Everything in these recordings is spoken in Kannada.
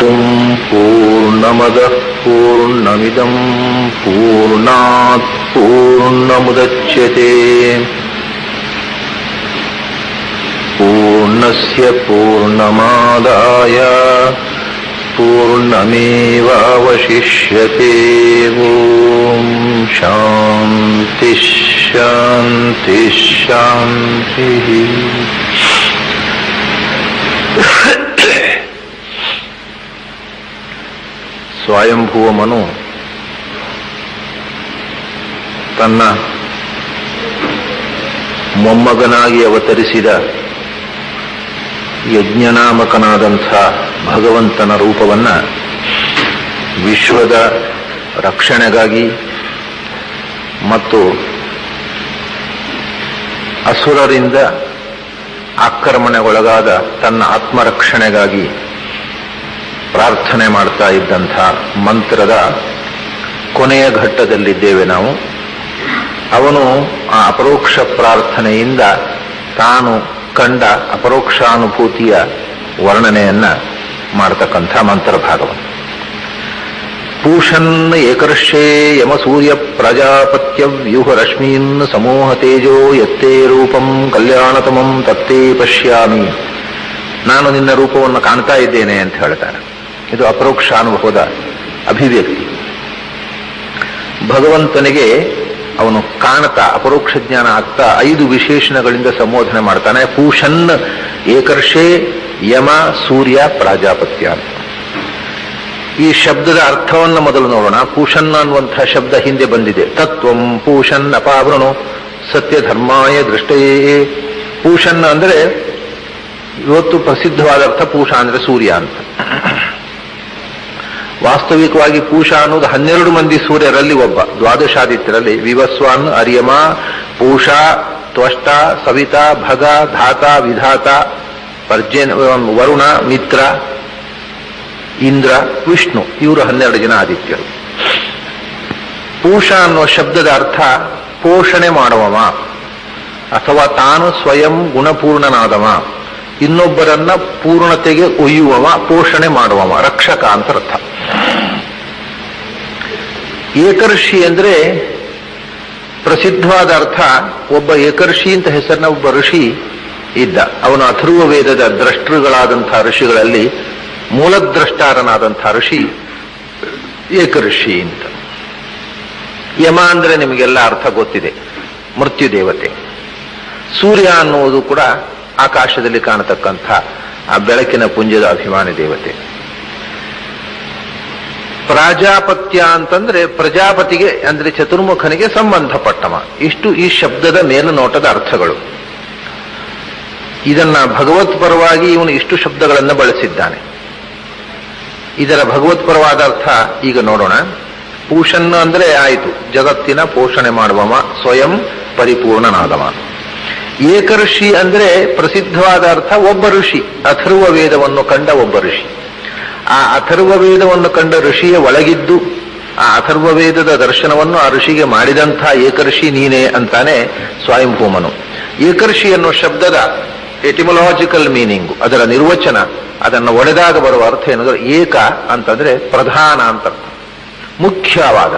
ಓಂ ಪೂರ್ಣಮದಃ ಪೂರ್ಣಮಿದಂ ಪೂರ್ಣಾತ್ ಪೂರ್ಣಮುದಚ್ಯತೆ ಪೂರ್ಣಸ್ಯ ಪೂರ್ಣಮಾದಾಯ ಪೂರ್ಣಮೇವಾವಶಿಷ್ಯತೆ. ಓಂ ಶಾಂತಿ ಶಾಂತಿ ಶಾಂತಿ. ಸ್ವಯಂಭುವ ಮನು ತನ್ನ ಮೊಮ್ಮಗನಾಗಿ ಅವತರಿಸಿದ ಯಜ್ಞನಾಮಕನಾದಂಥ ಭಗವಂತನ ರೂಪವನ್ನು ವಿಶ್ವದ ರಕ್ಷಣೆಗಾಗಿ ಮತ್ತು ಅಸುರರಿಂದ ಆಕ್ರಮಣೆಗೊಳಗಾದ ತನ್ನ ಆತ್ಮರಕ್ಷಣೆಗಾಗಿ ಪ್ರಾರ್ಥನೆ ಮಾಡ್ತಾ ಇದ್ದಂಥ ಮಂತ್ರದ ಕೊನೆಯ ಘಟ್ಟದಲ್ಲಿದ್ದೇವೆ ನಾವು. ಅವನು ಆ ಅಪರೋಕ್ಷ ಪ್ರಾರ್ಥನೆಯಿಂದ ತಾನು ಕಂಡ ಅಪರೋಕ್ಷಾನುಭೂತಿಯ ವರ್ಣನೆಯನ್ನ ಮಾಡತಕ್ಕಂಥ ಮಂತ್ರ ಭಾಗವನ್. ಪೂಷನ್ ಏಕರ್ಷೇ ಯಮ ಸೂರ್ಯ ಪ್ರಜಾಪತ್ಯ ವ್ಯೂಹ ರಶ್ಮೀನ್ ಸಮೂಹ ತೇಜೋ ಯತ್ತೇ ರೂಪಂ ಕಲ್ಯಾಣತಮಂ ತತ್ತೇ ಪಶ್ಯಾಮಿ. ನಾನು ನಿನ್ನ ರೂಪವನ್ನು ಕಾಣ್ತಾ ಇದ್ದೇನೆ ಅಂತ ಹೇಳ್ತಾನೆ. ಇದು ಅಪರೋಕ್ಷಾನುಭವದ ಅಭಿವ್ಯಕ್ತಿ. ಭಗವಂತನಿಗೆ ಅವನು ಕಾಣ್ತಾ ಅಪರೋಕ್ಷ ಜ್ಞಾನ ಆಗ್ತಾ 5 ವಿಶೇಷಣಗಳಿಂದ ಸಂಬೋಧನೆ ಮಾಡ್ತಾನೆ. ಪೂಷನ್ ಏಕರ್ಷೇ ಯಮ ಸೂರ್ಯ ಪ್ರಾಜಾಪತ್ಯ. ಈ ಶಬ್ದದ ಅರ್ಥವನ್ನು ಮೊದಲು ನೋಡೋಣ. ಪೂಷನ್ ಅನ್ನುವಂಥ ಶಬ್ದ ಹಿಂದೆ ಬಂದಿದೆ. ತತ್ವಂ ಪೂಷನ್ ಅಪಾವೃಣು ಸತ್ಯ ಧರ್ಮಾಯ ದೃಷ್ಟಯೇ. ಪೂಷನ್ ಅಂದ್ರೆ ಇವತ್ತು ಪ್ರಸಿದ್ಧವಾದ ಅರ್ಥ ಪೂಷ ಅಂದ್ರೆ ಸೂರ್ಯ ಅಂತ. ವಾಸ್ತವಿಕವಾಗಿ ಪೂಷ ಅನ್ನೋದು 12 ಮಂದಿ ಸೂರ್ಯರಲ್ಲಿ ಒಬ್ಬ. ದ್ವಾದಶಾದಿತ್ಯರಲ್ಲಿ ವಿವಸ್ವಾನ್, ಅರ್ಯಮ, ಪೂಷ, ತ್ವಷ್ಟ, ಸವಿತಾ, ಭಗ, ಧಾತ, ವಿಧಾತ, ಪರ್ಜನ್, ವರುಣ, ಮಿತ್ರ, ಇಂದ್ರ, ವಿಷ್ಣು. ಇವರು 12 ಜನ ಆದಿತ್ಯರು. ಪೂಷ ಅನ್ನುವ ಶಬ್ದದ ಅರ್ಥ ಪೋಷಣೆ ಮಾಡುವವ ಅಥವಾ ತಾನು ಸ್ವಯಂ ಗುಣಪೂರ್ಣನಾದವ, ಇನ್ನೊಬ್ಬರನ್ನ ಪೂರ್ಣತೆಗೆ ಒಯ್ಯುವವ, ಪೋಷಣೆ ಮಾಡುವವ, ರಕ್ಷಕ ಅಂತ ಅರ್ಥ. ಏಕರ್ಷಿ ಅಂದ್ರೆ ಪ್ರಸಿದ್ಧವಾದ ಅರ್ಥ, ಒಬ್ಬ ಏಕರ್ಷಿ ಅಂತ ಹೆಸರಿನ ಒಬ್ಬ ಋಷಿ ಇದ್ದ. ಅವನು ಅಥರ್ವ ವೇದದ ದ್ರಷ್ಟೃಗಳಾದಂಥ ಋಷಿಗಳಲ್ಲಿ ಮೂಲದ್ರಷ್ಟಾರನಾದಂಥ ಋಷಿ ಏಕರ್ಷಿ ಅಂತ. ಯಮ ಅಂದ್ರೆ ನಿಮಗೆಲ್ಲ ಅರ್ಥ ಗೊತ್ತಿದೆ, ಮೃತ್ಯು ದೇವತೆ. ಸೂರ್ಯ ಅನ್ನುವುದು ಕೂಡ ಆಕಾಶದಲ್ಲಿ ಕಾಣತಕ್ಕಂಥ ಆ ಬೆಳಕಿನ ಪುಂಜದ ಅಭಿಮಾನಿ ದೇವತೆ. ಪ್ರಾಜಾಪತ್ಯ ಅಂತಂದ್ರೆ ಪ್ರಜಾಪತಿಗೆ ಅಂದ್ರೆ ಚತುರ್ಮುಖನಿಗೆ ಸಂಬಂಧಪಟ್ಟವ. ಇಷ್ಟು ಈ ಶಬ್ದದ ಮೇಲುನೋಟದ ಅರ್ಥಗಳು. ಇದನ್ನ ಭಗವತ್ ಪರವಾಗಿ ಇವನು ಇಷ್ಟು ಶಬ್ದಗಳನ್ನು ಬಳಸಿದ್ದಾನೆ. ಇದರ ಭಗವತ್ ಪರವಾದ ಅರ್ಥ ಈಗ ನೋಡೋಣ. ಪೂಷನ್ ಅಂದ್ರೆ ಆಯಿತು, ಜಗತ್ತಿನ ಪೋಷಣೆ ಮಾಡುವವ, ಸ್ವಯಂ ಪರಿಪೂರ್ಣನಾದವ. ಏಕಋಷಿ ಅಂದ್ರೆ ಪ್ರಸಿದ್ಧವಾದ ಅರ್ಥ ಒಬ್ಬ ಋಷಿ, ಅಥರ್ವ ವೇದವನ್ನು ಕಂಡ ಒಬ್ಬ ಋಷಿ. ಆ ಅಥರ್ವ ವೇದವನ್ನು ಕಂಡ ಋಷಿಯ ಒಳಗಿದ್ದು ಆ ಅಥರ್ವ ವೇದದ ದರ್ಶನವನ್ನು ಆ ಋಷಿಗೆ ಮಾಡಿದಂಥ ಏಕಋಷಿ ನೀನೇ ಅಂತಾನೆ ಸ್ವಯಂಭೂಮನು. ಏಕಋಷಿ ಅನ್ನೋ ಶಬ್ದದ ಎಟಿಮೊಲಾಜಿಕಲ್ ಮೀನಿಂಗು, ಅದರ ನಿರ್ವಚನ, ಅದನ್ನು ಒಡೆದಾಗ ಬರುವ ಅರ್ಥ ಏನಂದ್ರೆ ಏಕ ಅಂತಂದ್ರೆ ಪ್ರಧಾನ ಅಂತ ಅರ್ಥ, ಮುಖ್ಯವಾದ.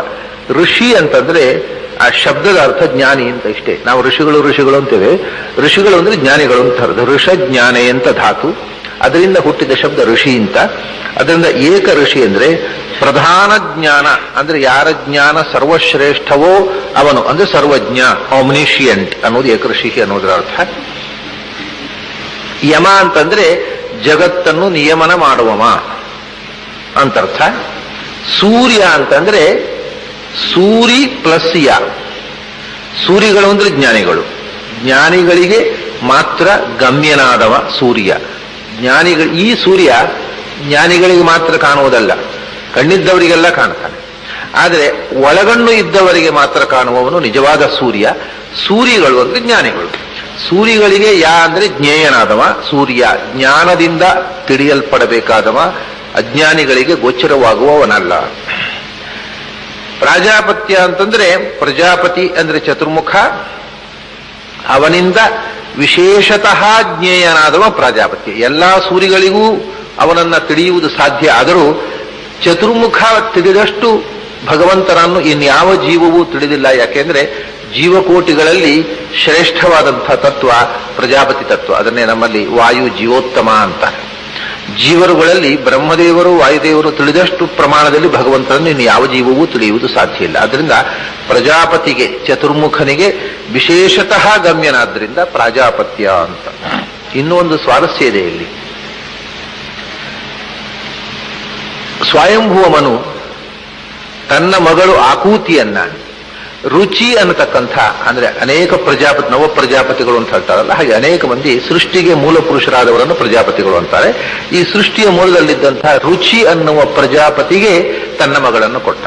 ಋಷಿ ಅಂತಂದ್ರೆ ಆ ಶಬ್ದದ ಅರ್ಥ ಜ್ಞಾನಿ ಅಂತ ಇಷ್ಟೇ. ನಾವು ಋಷಿಗಳು ಅಂತೇವೆ. ಋಷಿಗಳು ಅಂದ್ರೆ ಜ್ಞಾನಿಗಳು ಅಂತ ಅರ್ಥ. ಋಷ ಜ್ಞಾನೇ ಅಂತ ಧಾತು, ಅದರಿಂದ ಹುಟ್ಟಿದ ಶಬ್ದ ಋಷಿ ಅಂತ. ಅದರಿಂದ ಏಕ ಋಷಿ ಅಂದ್ರೆ ಪ್ರಧಾನ ಜ್ಞಾನ, ಅಂದ್ರೆ ಯಾರ ಜ್ಞಾನ ಸರ್ವಶ್ರೇಷ್ಠವೋ ಅವನು, ಅಂದ್ರೆ ಸರ್ವಜ್ಞ, ಆಮ್ನಿಷಿಯಂಟ್ ಅನ್ನೋದು ಏಕಋಷಿ ಅನ್ನೋದರ ಅರ್ಥ. ಯಮ ಅಂತಂದ್ರೆ ಜಗತ್ತನ್ನು ನಿಯಮನ ಮಾಡುವವ ಅಂತರ್ಥ. ಸೂರ್ಯ ಅಂತಂದ್ರೆ ಸೂರಿ ಪ್ಲಸ್ ಯ. ಸೂರಿಗಳು ಅಂದ್ರೆ ಜ್ಞಾನಿಗಳು, ಜ್ಞಾನಿಗಳಿಗೆ ಮಾತ್ರ ಗಮ್ಯನಾದವ ಸೂರ್ಯ. ಜ್ಞಾನಿಗಳು, ಈ ಸೂರ್ಯ ಜ್ಞಾನಿಗಳಿಗೆ ಮಾತ್ರ ಕಾಣುವುದಲ್ಲ, ಕಣ್ಣಿದ್ದವರಿಗೆಲ್ಲ ಕಾಣ್ತಾನೆ. ಆದರೆ ಒಳಗಣ್ಣು ಇದ್ದವರಿಗೆ ಮಾತ್ರ ಕಾಣುವವನು ನಿಜವಾದ ಸೂರ್ಯ. ಸೂರಿಗಳು ಅಂದ್ರೆ ಜ್ಞಾನಿಗಳು. ಸೂರಿಗಳಿಗೆ ಅಂದ್ರೆ ಜ್ಞೇಯನಾದವ ಸೂರ್ಯ, ಜ್ಞಾನದಿಂದ ತಿಳಿಯಲ್ಪಡಬೇಕಾದವ, ಅಜ್ಞಾನಿಗಳಿಗೆ ಗೋಚರವಾಗುವವನಲ್ಲ. ಪ್ರಾಜಾಪತ್ಯ ಅಂತಂದ್ರೆ ಪ್ರಜಾಪತಿ ಅಂದ್ರೆ ಚತುರ್ಮುಖ, ಅವನಿಂದ ವಿಶೇಷತಃ ಜ್ಞೇಯನಾದವ ಪ್ರಾಜಾಪತ್ಯ. ಎಲ್ಲಾ ಸೂರಿಗಳಿಗೂ ಅವನನ್ನ ತಿಳಿಯುವುದು ಸಾಧ್ಯ. ಆದರೂ ಚತುರ್ಮುಖ ತಿಳಿದಷ್ಟು ಭಗವಂತನನ್ನು ಇನ್ಯಾವ ಜೀವವೂ ತಿಳಿದಿಲ್ಲ. ಯಾಕೆಂದ್ರೆ ಜೀವಕೋಟಿಗಳಲ್ಲಿ ಶ್ರೇಷ್ಠವಾದಂಥ ತತ್ವ ಪ್ರಜಾಪತಿ ತತ್ವ. ಅದನ್ನೇ ನಮ್ಮಲ್ಲಿ ವಾಯು ಜೀವೋತ್ತಮ ಅಂತ. ಜೀವರುಗಳಲ್ಲಿ ಬ್ರಹ್ಮದೇವರು ವಾಯುದೇವರು ತಿಳಿದಷ್ಟು ಪ್ರಮಾಣದಲ್ಲಿ ಭಗವಂತನನ್ನು ಇನ್ನು ಯಾವ ಜೀವವೂ ತಿಳಿಯುವುದು ಸಾಧ್ಯ ಇಲ್ಲ. ಅದರಿಂದ ಪ್ರಜಾಪತಿಗೆ ಚತುರ್ಮುಖನಿಗೆ ವಿಶೇಷತಃ ಗಮ್ಯನಾದ್ರಿಂದ ಪ್ರಾಜಾಪತ್ಯ ಅಂತ. ಇನ್ನೂ ಒಂದು ಸ್ವಾರಸ್ಯ ಇದೆ ಇಲ್ಲಿ. ಸ್ವಯಂಭುವಮನು ತನ್ನ ಮಗಳು ಆಕೂತಿಯನ್ನ ರುಚಿ ಅನ್ನತಕ್ಕಂಥ, ಅಂದ್ರೆ ಅನೇಕ ಪ್ರಜಾಪತಿ ನವ ಪ್ರಜಾಪತಿಗಳು ಅಂತ ಹೇಳ್ತಾರಲ್ಲ, ಹಾಗೆ ಅನೇಕ ಮಂದಿ ಸೃಷ್ಟಿಗೆ ಮೂಲ ಪುರುಷರಾದವರನ್ನು ಪ್ರಜಾಪತಿಗಳು ಅಂತಾರೆ. ಈ ಸೃಷ್ಟಿಯ ಮೂಲದಲ್ಲಿದ್ದಂತಹ ರುಚಿ ಅನ್ನುವ ಪ್ರಜಾಪತಿಗೆ ತನ್ನ ಮಗಳನ್ನು ಕೊಟ್ಟ.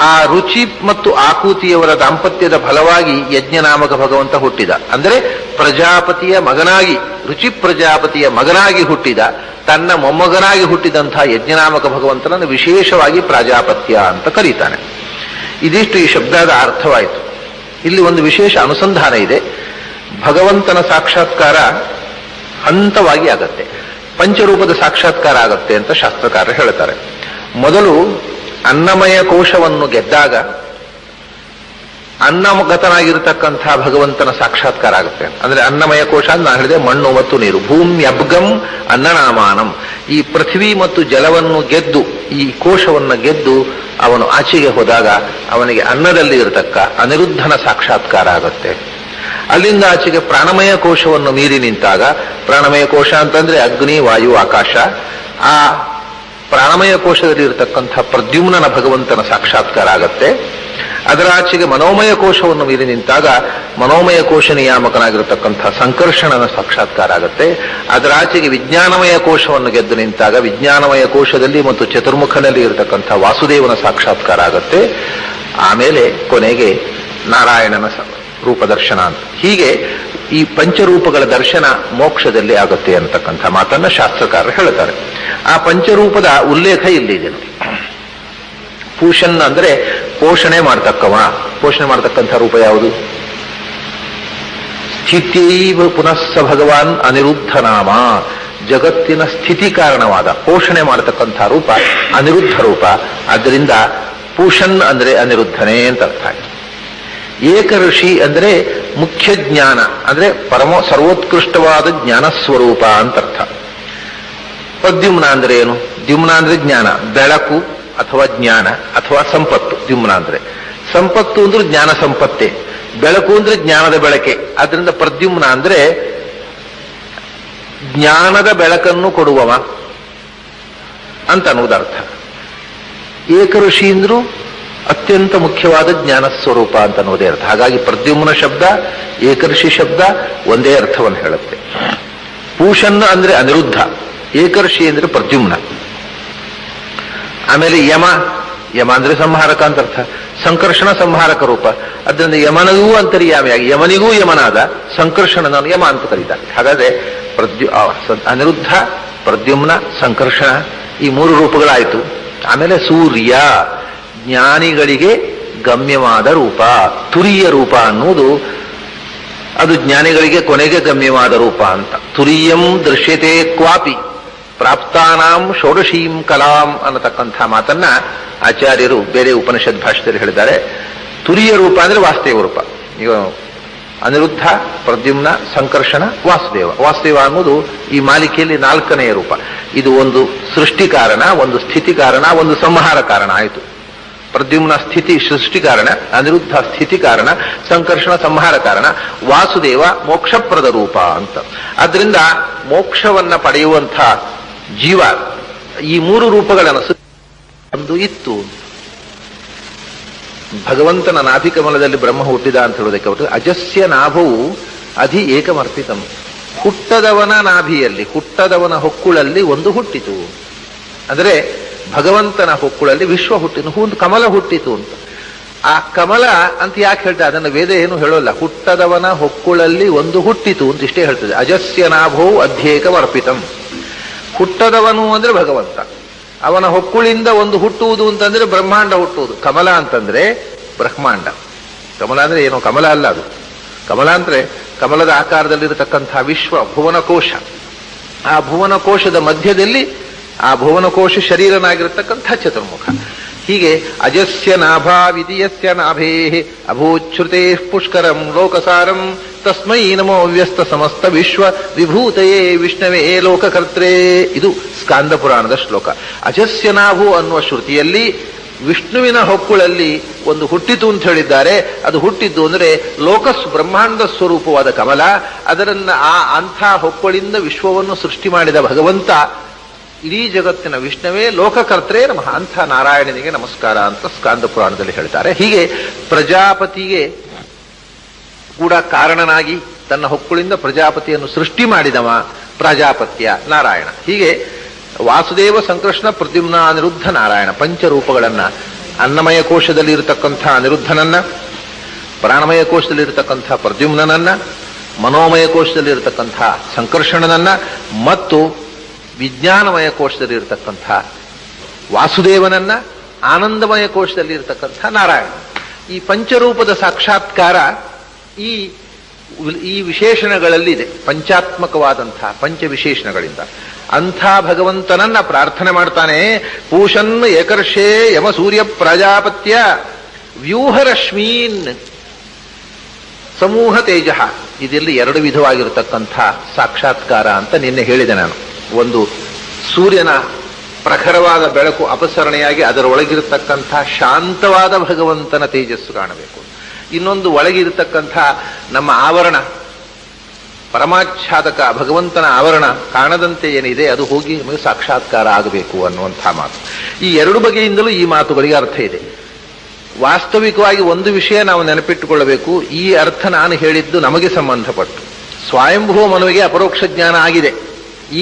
ಆ ರುಚಿ ಮತ್ತು ಆಕೂತಿಯವರ ದಾಂಪತ್ಯದ ಫಲವಾಗಿ ಯಜ್ಞನಾಮಕ ಭಗವಂತ ಹುಟ್ಟಿದ. ಅಂದರೆ ಪ್ರಜಾಪತಿಯ ಮಗನಾಗಿ, ರುಚಿ ಪ್ರಜಾಪತಿಯ ಮಗನಾಗಿ ಹುಟ್ಟಿದ, ತನ್ನ ಮೊಮ್ಮಗನಾಗಿ ಹುಟ್ಟಿದಂತಹ ಯಜ್ಞನಾಮಕ ಭಗವಂತನನ್ನು ವಿಶೇಷವಾಗಿ ಪ್ರಾಜಾಪತ್ಯ ಅಂತ ಕರೀತಾನೆ. ಇದಿಷ್ಟು ಈ ಶಬ್ದದ ಅರ್ಥವಾಯಿತು. ಇಲ್ಲಿ ಒಂದು ವಿಶೇಷ ಅನುಸಂಧಾನ ಇದೆ. ಭಗವಂತನ ಸಾಕ್ಷಾತ್ಕಾರ ಹಂತವಾಗಿ ಆಗತ್ತೆ, ಪಂಚರೂಪದ ಸಾಕ್ಷಾತ್ಕಾರ ಆಗತ್ತೆ ಅಂತ ಶಾಸ್ತ್ರಕಾರರು ಹೇಳ್ತಾರೆ. ಮೊದಲು ಅನ್ನಮಯ ಕೋಶವನ್ನು ಗೆದ್ದಾಗ ಅನ್ನಗತನಾಗಿರತಕ್ಕಂಥ ಭಗವಂತನ ಸಾಕ್ಷಾತ್ಕಾರ ಆಗುತ್ತೆ. ಅಂದ್ರೆ ಅನ್ನಮಯ ಕೋಶ ಅಂತ ನಾನು ಹೇಳಿದೆ, ಮಣ್ಣು ಮತ್ತು ನೀರು. ಭೂಮ್ಯಬ್ಗಂ ಅನ್ನನಾಮಾನಂ. ಈ ಪೃಥ್ವಿ ಮತ್ತು ಜಲವನ್ನು ಗೆದ್ದು, ಈ ಕೋಶವನ್ನು ಗೆದ್ದು ಅವನು ಆಚೆಗೆ ಹೋದಾಗ ಅವನಿಗೆ ಅನ್ನದಲ್ಲಿ ಇರತಕ್ಕ ಅನಿರುದ್ಧನ ಸಾಕ್ಷಾತ್ಕಾರ ಆಗುತ್ತೆ. ಅಲ್ಲಿಂದ ಆಚೆಗೆ ಪ್ರಾಣಮಯ ಕೋಶವನ್ನು ಮೀರಿ ನಿಂತಾಗ, ಪ್ರಾಣಮಯ ಕೋಶ ಅಂತಂದ್ರೆ ಅಗ್ನಿ ವಾಯು ಆಕಾಶ, ಆ ಪ್ರಾಣಮಯ ಕೋಶದಲ್ಲಿ ಇರತಕ್ಕಂಥ ಪ್ರದ್ಯುಮ್ನನ ಭಗವಂತನ ಸಾಕ್ಷಾತ್ಕಾರ ಆಗತ್ತೆ. ಅದರ ಆಚೆಗೆ ಮನೋಮಯ ಕೋಶವನ್ನು ಮೀರಿ ನಿಂತಾಗ ಮನೋಮಯ ಕೋಶ ನಿಯಾಮಕನಾಗಿರತಕ್ಕಂಥ ಸಂಕರ್ಷಣನ ಸಾಕ್ಷಾತ್ಕಾರ ಆಗತ್ತೆ. ಅದರ ಆಚೆಗೆ ವಿಜ್ಞಾನಮಯ ಕೋಶವನ್ನು ಗೆದ್ದು ನಿಂತಾಗ ವಿಜ್ಞಾನಮಯ ಕೋಶದಲ್ಲಿ ಮತ್ತು ಚತುರ್ಮುಖನಲ್ಲಿ ಇರತಕ್ಕಂಥ ವಾಸುದೇವನ ಸಾಕ್ಷಾತ್ಕಾರ ಆಗತ್ತೆ. ಆಮೇಲೆ ಕೊನೆಗೆ ನಾರಾಯಣನ ರೂಪದರ್ಶನ ಅಂತ. ಹೀಗೆ ಈ ಪಂಚರೂಪಗಳ ದರ್ಶನ ಮೋಕ್ಷದಲ್ಲಿ ಆಗುತ್ತೆ ಅಂತಕ್ಕಂಥ ಮಾತನ್ನ ಶಾಸ್ತ್ರಕಾರರು ಹೇಳ್ತಾರೆ. ಆ ಪಂಚರೂಪದ ಉಲ್ಲೇಖ ಇಲ್ಲಿದೆ ನೋಡಿ. ಪೂಷನ್ ಅಂದ್ರೆ ಪೋಷಣೆ ಮಾಡ್ತಕ್ಕವ. ಪೋಷಣೆ ಮಾಡ್ತಕ್ಕಂಥ ರೂಪ ಯಾವುದು? ಸ್ಥಿತಿಯೈವ ಪುನಸ್ಸ ಭಗವಾನ್ ಅನಿರುದ್ಧ ನಾಮ. ಜಗತ್ತಿನ ಸ್ಥಿತಿ ಕಾರಣವಾದ ಪೋಷಣೆ ಮಾಡತಕ್ಕಂಥ ರೂಪ ಅನಿರುದ್ಧ ರೂಪ. ಆದ್ದರಿಂದ ಪೂಷನ್ ಅಂದ್ರೆ ಅನಿರುದ್ಧನೇ ಅಂತ ಅರ್ಥ ಆಯ್ತು. ಏಕ ಋಷಿ ಅಂದ್ರೆ ಮುಖ್ಯ ಜ್ಞಾನ, ಅಂದ್ರೆ ಸರ್ವೋತ್ಕೃಷ್ಟವಾದ ಜ್ಞಾನ ಸ್ವರೂಪ ಅಂತ ಅರ್ಥ. ಪ್ರದ್ಯುಮ್ನ ಅಂದ್ರೆ ಏನು? ದ್ಯುಮ್ನ ಅಂದ್ರೆ ಜ್ಞಾನ, ಬೆಳಕು ಅಥವಾ ಜ್ಞಾನ ಅಥವಾ ಸಂಪತ್ತು. ದ್ಯುಮ್ನ ಅಂದ್ರೆ ಸಂಪತ್ತು ಅಂದ್ರೆ ಜ್ಞಾನ ಸಂಪತ್ತೆ, ಬೆಳಕು ಅಂದ್ರೆ ಜ್ಞಾನದ ಬೆಳಕೆ. ಅದರಿಂದ ಪ್ರದ್ಯುಮ್ನ ಅಂದ್ರೆ ಜ್ಞಾನದ ಬೆಳಕನ್ನು ಕೊಡುವವ ಅಂತ ಅನ್ನೋದರ್ಥ. ಏಕಋಷಿ ಅಂದ್ರೂ ಅತ್ಯಂತ ಮುಖ್ಯವಾದ ಜ್ಞಾನ ಸ್ವರೂಪ ಅಂತ ಅನ್ನೋದೇ ಅರ್ಥ. ಹಾಗಾಗಿ ಪ್ರದ್ಯುಮ್ನ ಶಬ್ದ ಏಕಋಷಿ ಶಬ್ದ ಒಂದೇ ಅರ್ಥವನ್ನು ಹೇಳುತ್ತೆ. ಪೂಷನ್ನ ಅಂದ್ರೆ ಅನಿರುದ್ಧ, ಏಕರ್ಷಿ ಅಂದ್ರೆ ಪ್ರದ್ಯುಮ್ನ. ಆಮೇಲೆ ಯಮ, ಯಮ ಅಂದ್ರೆ ಸಂಹಾರಕ ಅಂತ ಅರ್ಥ. ಸಂಕರ್ಷಣ ಸಂಹಾರಕ ರೂಪ. ಅದರಿಂದ ಯಮನಿಗೂ ಅಂತರ್ಯಾಮಿಯಾಗಿ ಯಮನಿಗೂ ಯಮನಾದ ಸಂಕರ್ಷಣನನ್ನು ಯಮ ಅಂತ ಕರೀತಾರೆ. ಹಾಗಾದ್ರೆ ಅನಿರುದ್ಧ, ಪ್ರದ್ಯುಮ್ನ, ಸಂಕರ್ಷಣ ಈ ಮೂರು ರೂಪಗಳಾಯಿತು. ಆಮೇಲೆ ಸೂರ್ಯ, ಜ್ಞಾನಿಗಳಿಗೆ ಗಮ್ಯವಾದ ರೂಪ. ತುರಿಯ ರೂಪ ಅನ್ನುವುದು ಅದು ಜ್ಞಾನಿಗಳಿಗೆ ಕೊನೆಗೆ ಗಮ್ಯವಾದ ರೂಪ ಅಂತ. ತುರಿಯಂ ದೃಶ್ಯತೆ ಕ್ವಾಪಿ ಪ್ರಾಪ್ತಾನಾಂ ಷೋಡಶೀಂ ಕಲಾಂ ಅನ್ನತಕ್ಕಂಥ ಮಾತನ್ನ ಆಚಾರ್ಯರು ಬೇರೆ ಉಪನಿಷತ್ ಭಾಷೆಯಲ್ಲಿ ಹೇಳಿದ್ದಾರೆ. ತುರಿಯ ರೂಪ ಅಂದ್ರೆ ವಾಸುದೇವ ರೂಪ. ಈಗ ಅನಿರುದ್ಧ, ಪ್ರದ್ಯುಮ್ನ, ಸಂಕರ್ಷಣ, ವಾಸುದೇವ. ವಾಸುದೇವ ಅನ್ನೋದು ಈ ಮಾಲಿಕೆಯಲ್ಲಿ 4ನೇ ರೂಪ. ಇದು ಒಂದು ಸೃಷ್ಟಿ ಕಾರಣ, ಒಂದು ಸ್ಥಿತಿ ಕಾರಣ, ಒಂದು ಸಂಹಾರ ಕಾರಣ ಆಯಿತು. ಪ್ರದ್ಯುಮ್ನ ಸ್ಥಿತಿ ಸೃಷ್ಟಿ ಕಾರಣ, ಅನಿರುದ್ಧ ಸ್ಥಿತಿ ಕಾರಣ, ಸಂಕರ್ಷಣ ಸಂಹಾರ ಕಾರಣ, ವಾಸುದೇವ ಮೋಕ್ಷಪ್ರದ ರೂಪ ಅಂತ. ಆದ್ರಿಂದ ಮೋಕ್ಷವನ್ನ ಪಡೆಯುವಂಥ ಜೀವ ಈ ಮೂರು ರೂಪಗಳನ್ನು ಒಂದು ಇತ್ತು. ಭಗವಂತನ ನಾಭಿಕಮಲದಲ್ಲಿ ಬ್ರಹ್ಮ ಹುಟ್ಟಿದ ಅಂತ ಹೇಳೋದಕ್ಕೆ ಹೊರತು ಅಜಸ್ಯ ನಾಭವು ಅಧಿ ಏಕಮರ್ಪಿತಂ. ಹುಟ್ಟದವನ ನಾಭಿಯಲ್ಲಿ, ಹುಟ್ಟದವನ ಹೊಕ್ಕುಳಲ್ಲಿ ಒಂದು ಹುಟ್ಟಿತು. ಅಂದರೆ ಭಗವಂತನ ಹೊಕ್ಕುಳಲ್ಲಿ ವಿಶ್ವ ಹುಟ್ಟಿತು, ಒಂದು ಕಮಲ ಹುಟ್ಟಿತು ಅಂತ. ಆ ಕಮಲ ಅಂತ ಯಾಕೆ ಹೇಳ್ತಾರೆ? ಅದನ್ನು ವೇದ ಏನು ಹೇಳೋಲ್ಲ. ಹುಟ್ಟದವನ ಹೊಕ್ಕುಳಲ್ಲಿ ಒಂದು ಹುಟ್ಟಿತು ಅಂತ ಇಷ್ಟೇ ಹೇಳ್ತದೆ. ಅಜಸ್ಯ ನಾಭೋ ಅಧ್ಯೇಕಮರ್ಪಿತಂ. ಹುಟ್ಟದವನು ಅಂದ್ರೆ ಭಗವಂತ, ಅವನ ಹೊಕ್ಕುಳಿಂದ ಒಂದು ಹುಟ್ಟುವುದು ಅಂತಂದ್ರೆ ಬ್ರಹ್ಮಾಂಡ ಹುಟ್ಟುವುದು. ಕಮಲ ಅಂತಂದ್ರೆ ಬ್ರಹ್ಮಾಂಡ. ಕಮಲ ಅಂದ್ರೆ ಏನು? ಕಮಲ ಅಲ್ಲ ಅದು. ಕಮಲ ಅಂದ್ರೆ ಕಮಲದ ಆಕಾರದಲ್ಲಿರತಕ್ಕಂಥ ವಿಶ್ವ ಭುವನಕೋಶ. ಆ ಭುವನಕೋಶದ ಮಧ್ಯದಲ್ಲಿ ಆ ಭುವನಕೋಶ ಶರೀರನಾಗಿರತಕ್ಕಂಥ ಚತುರ್ಮುಖ. ಹೀಗೆ ಅಜಸ್ಯ ನಾಭಾವಿದಿಯಸ್ಯ ನಾಭೇ ಅಭೂಚ್ಛ್ರುತೆ ಪುಷ್ಕರಂ ಲೋಕಸಾರಂ ತಸ್ಮೈ ನಮೋ ವ್ಯಸ್ತ ಸಮಸ್ತ ವಿಶ್ವ ವಿಭೂತಯೇ ವಿಷ್ಣವೇ ಲೋಕಕರ್ತ್ರೇ. ಇದು ಸ್ಕಾಂದ ಪುರಾಣದ ಶ್ಲೋಕ. ಅಜಸ್ಯ ನಾಭು ಅನ್ನುವ ಶ್ರುತಿಯಲ್ಲಿ ವಿಷ್ಣುವಿನ ಹೊಕ್ಕುಳಲ್ಲಿ ಒಂದು ಹುಟ್ಟಿತು ಅಂತ ಹೇಳಿದ್ದಾರೆ. ಅದು ಹುಟ್ಟಿದ್ದು ಅಂದರೆ ಬ್ರಹ್ಮಾಂಡ ಸ್ವರೂಪವಾದ ಕಮಲ. ಅದರನ್ನ ಅಂಥ ಹೊಕ್ಕುಳಿಂದ ವಿಶ್ವವನ್ನು ಸೃಷ್ಟಿ ಮಾಡಿದ ಭಗವಂತ ಇಡೀ ಜಗತ್ತಿನ ವಿಷ್ಣುವೇ ಲೋಕಕರ್ತರೇ ನಮಃ. ಅಂಥ ನಾರಾಯಣನಿಗೆ ನಮಸ್ಕಾರ ಅಂತ ಸ್ಕಾಂದ ಪುರಾಣದಲ್ಲಿ ಹೇಳ್ತಾರೆ. ಹೀಗೆ ಪ್ರಜಾಪತಿಗೆ ಕೂಡ ಕಾರಣನಾಗಿ ತನ್ನ ಹೊಕ್ಕುಳಿಂದ ಪ್ರಜಾಪತಿಯನ್ನು ಸೃಷ್ಟಿ ಮಾಡಿದವ ಪ್ರಜಾಪತ್ಯ ನಾರಾಯಣ. ಹೀಗೆ ವಾಸುದೇವ, ಸಂಕೃಷ್ಣ, ಪ್ರದ್ಯುಮ್ನ, ಅನಿರುದ್ಧ, ನಾರಾಯಣ ಪಂಚರೂಪಗಳನ್ನ ಅನ್ನಮಯ ಕೋಶದಲ್ಲಿ ಇರತಕ್ಕಂಥ ಅನಿರುದ್ಧನನ್ನ, ಪ್ರಾಣಮಯ ಕೋಶದಲ್ಲಿ ಇರತಕ್ಕಂಥ ಪ್ರದ್ಯುಮ್ನನನ್ನ, ಮನೋಮಯ ಕೋಶದಲ್ಲಿ ಇರತಕ್ಕಂಥ ಸಂಕರ್ಷಣನನ್ನ ಮತ್ತು ವಿಜ್ಞಾನಮಯ ಕೋಶದಲ್ಲಿ ಇರತಕ್ಕಂಥ ವಾಸುದೇವನನ್ನ, ಆನಂದಮಯ ಕೋಶದಲ್ಲಿ ಇರತಕ್ಕಂಥ ನಾರಾಯಣ. ಈ ಪಂಚರೂಪದ ಸಾಕ್ಷಾತ್ಕಾರ ಈ ವಿಶೇಷಣಗಳಲ್ಲಿದೆ, ಪಂಚಾತ್ಮಕವಾದಂಥ ಪಂಚವಿಶೇಷಣಗಳಿಂದ. ಅಂಥ ಭಗವಂತನನ್ನ ಪ್ರಾರ್ಥನೆ ಮಾಡ್ತಾನೆ. ಪೂಷನ್ ಏಕರ್ಷೇ ಯಮ ಸೂರ್ಯ ಪ್ರಜಾಪತ್ಯ ವ್ಯೂಹರಶ್ಮೀನ್ ಸಮೂಹ ತೇಜ. ಇದೆಲ್ಲ ಎರಡು ವಿಧವಾಗಿರತಕ್ಕಂಥ ಸಾಕ್ಷಾತ್ಕಾರ ಅಂತ ನಿನ್ನೆ ಹೇಳಿದೆ ನಾನು. ಒಂದು ಸೂರ್ಯನ ಪ್ರಖರವಾದ ಬೆಳಕು ಅಪಸರಣೆಯಾಗಿ ಅದರೊಳಗಿರತಕ್ಕಂಥ ಶಾಂತವಾದ ಭಗವಂತನ ತೇಜಸ್ಸು ಕಾಣಬೇಕು. ಇನ್ನೊಂದು ಒಳಗಿರತಕ್ಕಂಥ ನಮ್ಮ ಆವರಣ, ಪರಮಾಚ್ಛಾದಕ ಭಗವಂತನ ಆವರಣ ಕಾಣದಂತೆ ಏನಿದೆ ಅದು ಹೋಗಿ ನಮಗೆ ಸಾಕ್ಷಾತ್ಕಾರ ಆಗಬೇಕು ಅನ್ನುವಂಥ ಮಾತು. ಈ ಎರಡು ಬಗೆಯಿಂದಲೂ ಈ ಮಾತುಗಳಿಗೆ ಅರ್ಥ ಇದೆ. ವಾಸ್ತವಿಕವಾಗಿ ಒಂದು ವಿಷಯ ನಾವು ನೆನಪಿಟ್ಟುಕೊಳ್ಳಬೇಕು. ಈ ಅರ್ಥ ನಾನು ಹೇಳಿದ್ದು ನಮಗೆ ಸಂಬಂಧಪಟ್ಟು. ಸ್ವಯಂಭೂ ಮನುವಿಗೆ ಅಪರೋಕ್ಷ ಜ್ಞಾನ ಆಗಿದೆ.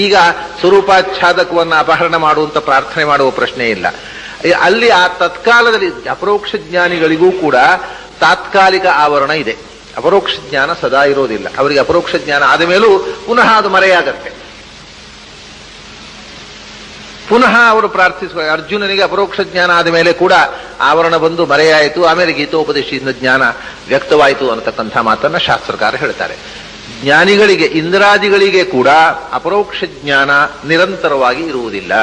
ಈಗ ಸ್ವರೂಪಾಚ್ಛಾದಕವನ್ನು ಅಪಹರಣ ಮಾಡುವಂತ ಪ್ರಾರ್ಥನೆ ಮಾಡುವ ಪ್ರಶ್ನೆ ಇಲ್ಲ. ಅಲ್ಲಿ ಆ ತತ್ಕಾಲದಲ್ಲಿ ಅಪರೋಕ್ಷ ಜ್ಞಾನಿಗಳಿಗೂ ಕೂಡ ತಾತ್ಕಾಲಿಕ ಆವರಣ ಇದೆ. ಅಪರೋಕ್ಷ ಜ್ಞಾನ ಸದಾ ಇರೋದಿಲ್ಲ. ಅವರಿಗೆ ಅಪರೋಕ್ಷ ಜ್ಞಾನ ಆದ ಮೇಲೂ ಪುನಃ ಅದು ಮರೆಯಾಗತ್ತೆ. ಪುನಃ ಅವರು ಪ್ರಾರ್ಥಿಸುವ ಅರ್ಜುನನಿಗೆ ಅಪರೋಕ್ಷ ಜ್ಞಾನ ಆದ ಮೇಲೆ ಕೂಡ ಆವರಣ ಬಂದು ಮರೆಯಾಯಿತು, ಆಮೇಲೆ ಗೀತೋಪದೇಶದಿಂದ ಜ್ಞಾನ ವ್ಯಕ್ತವಾಯಿತು ಅನ್ನತಕ್ಕಂಥ ಮಾತನ್ನ ಶಾಸ್ತ್ರಕಾರ ಹೇಳ್ತಾರೆ. ಜ್ಞಾನಿಗಳಿಗೆ, ಇಂದ್ರಾದಿಗಳಿಗೆ ಕೂಡ ಅಪರೋಕ್ಷ ಜ್ಞಾನ ನಿರಂತರವಾಗಿ ಇರುವುದಿಲ್ಲ.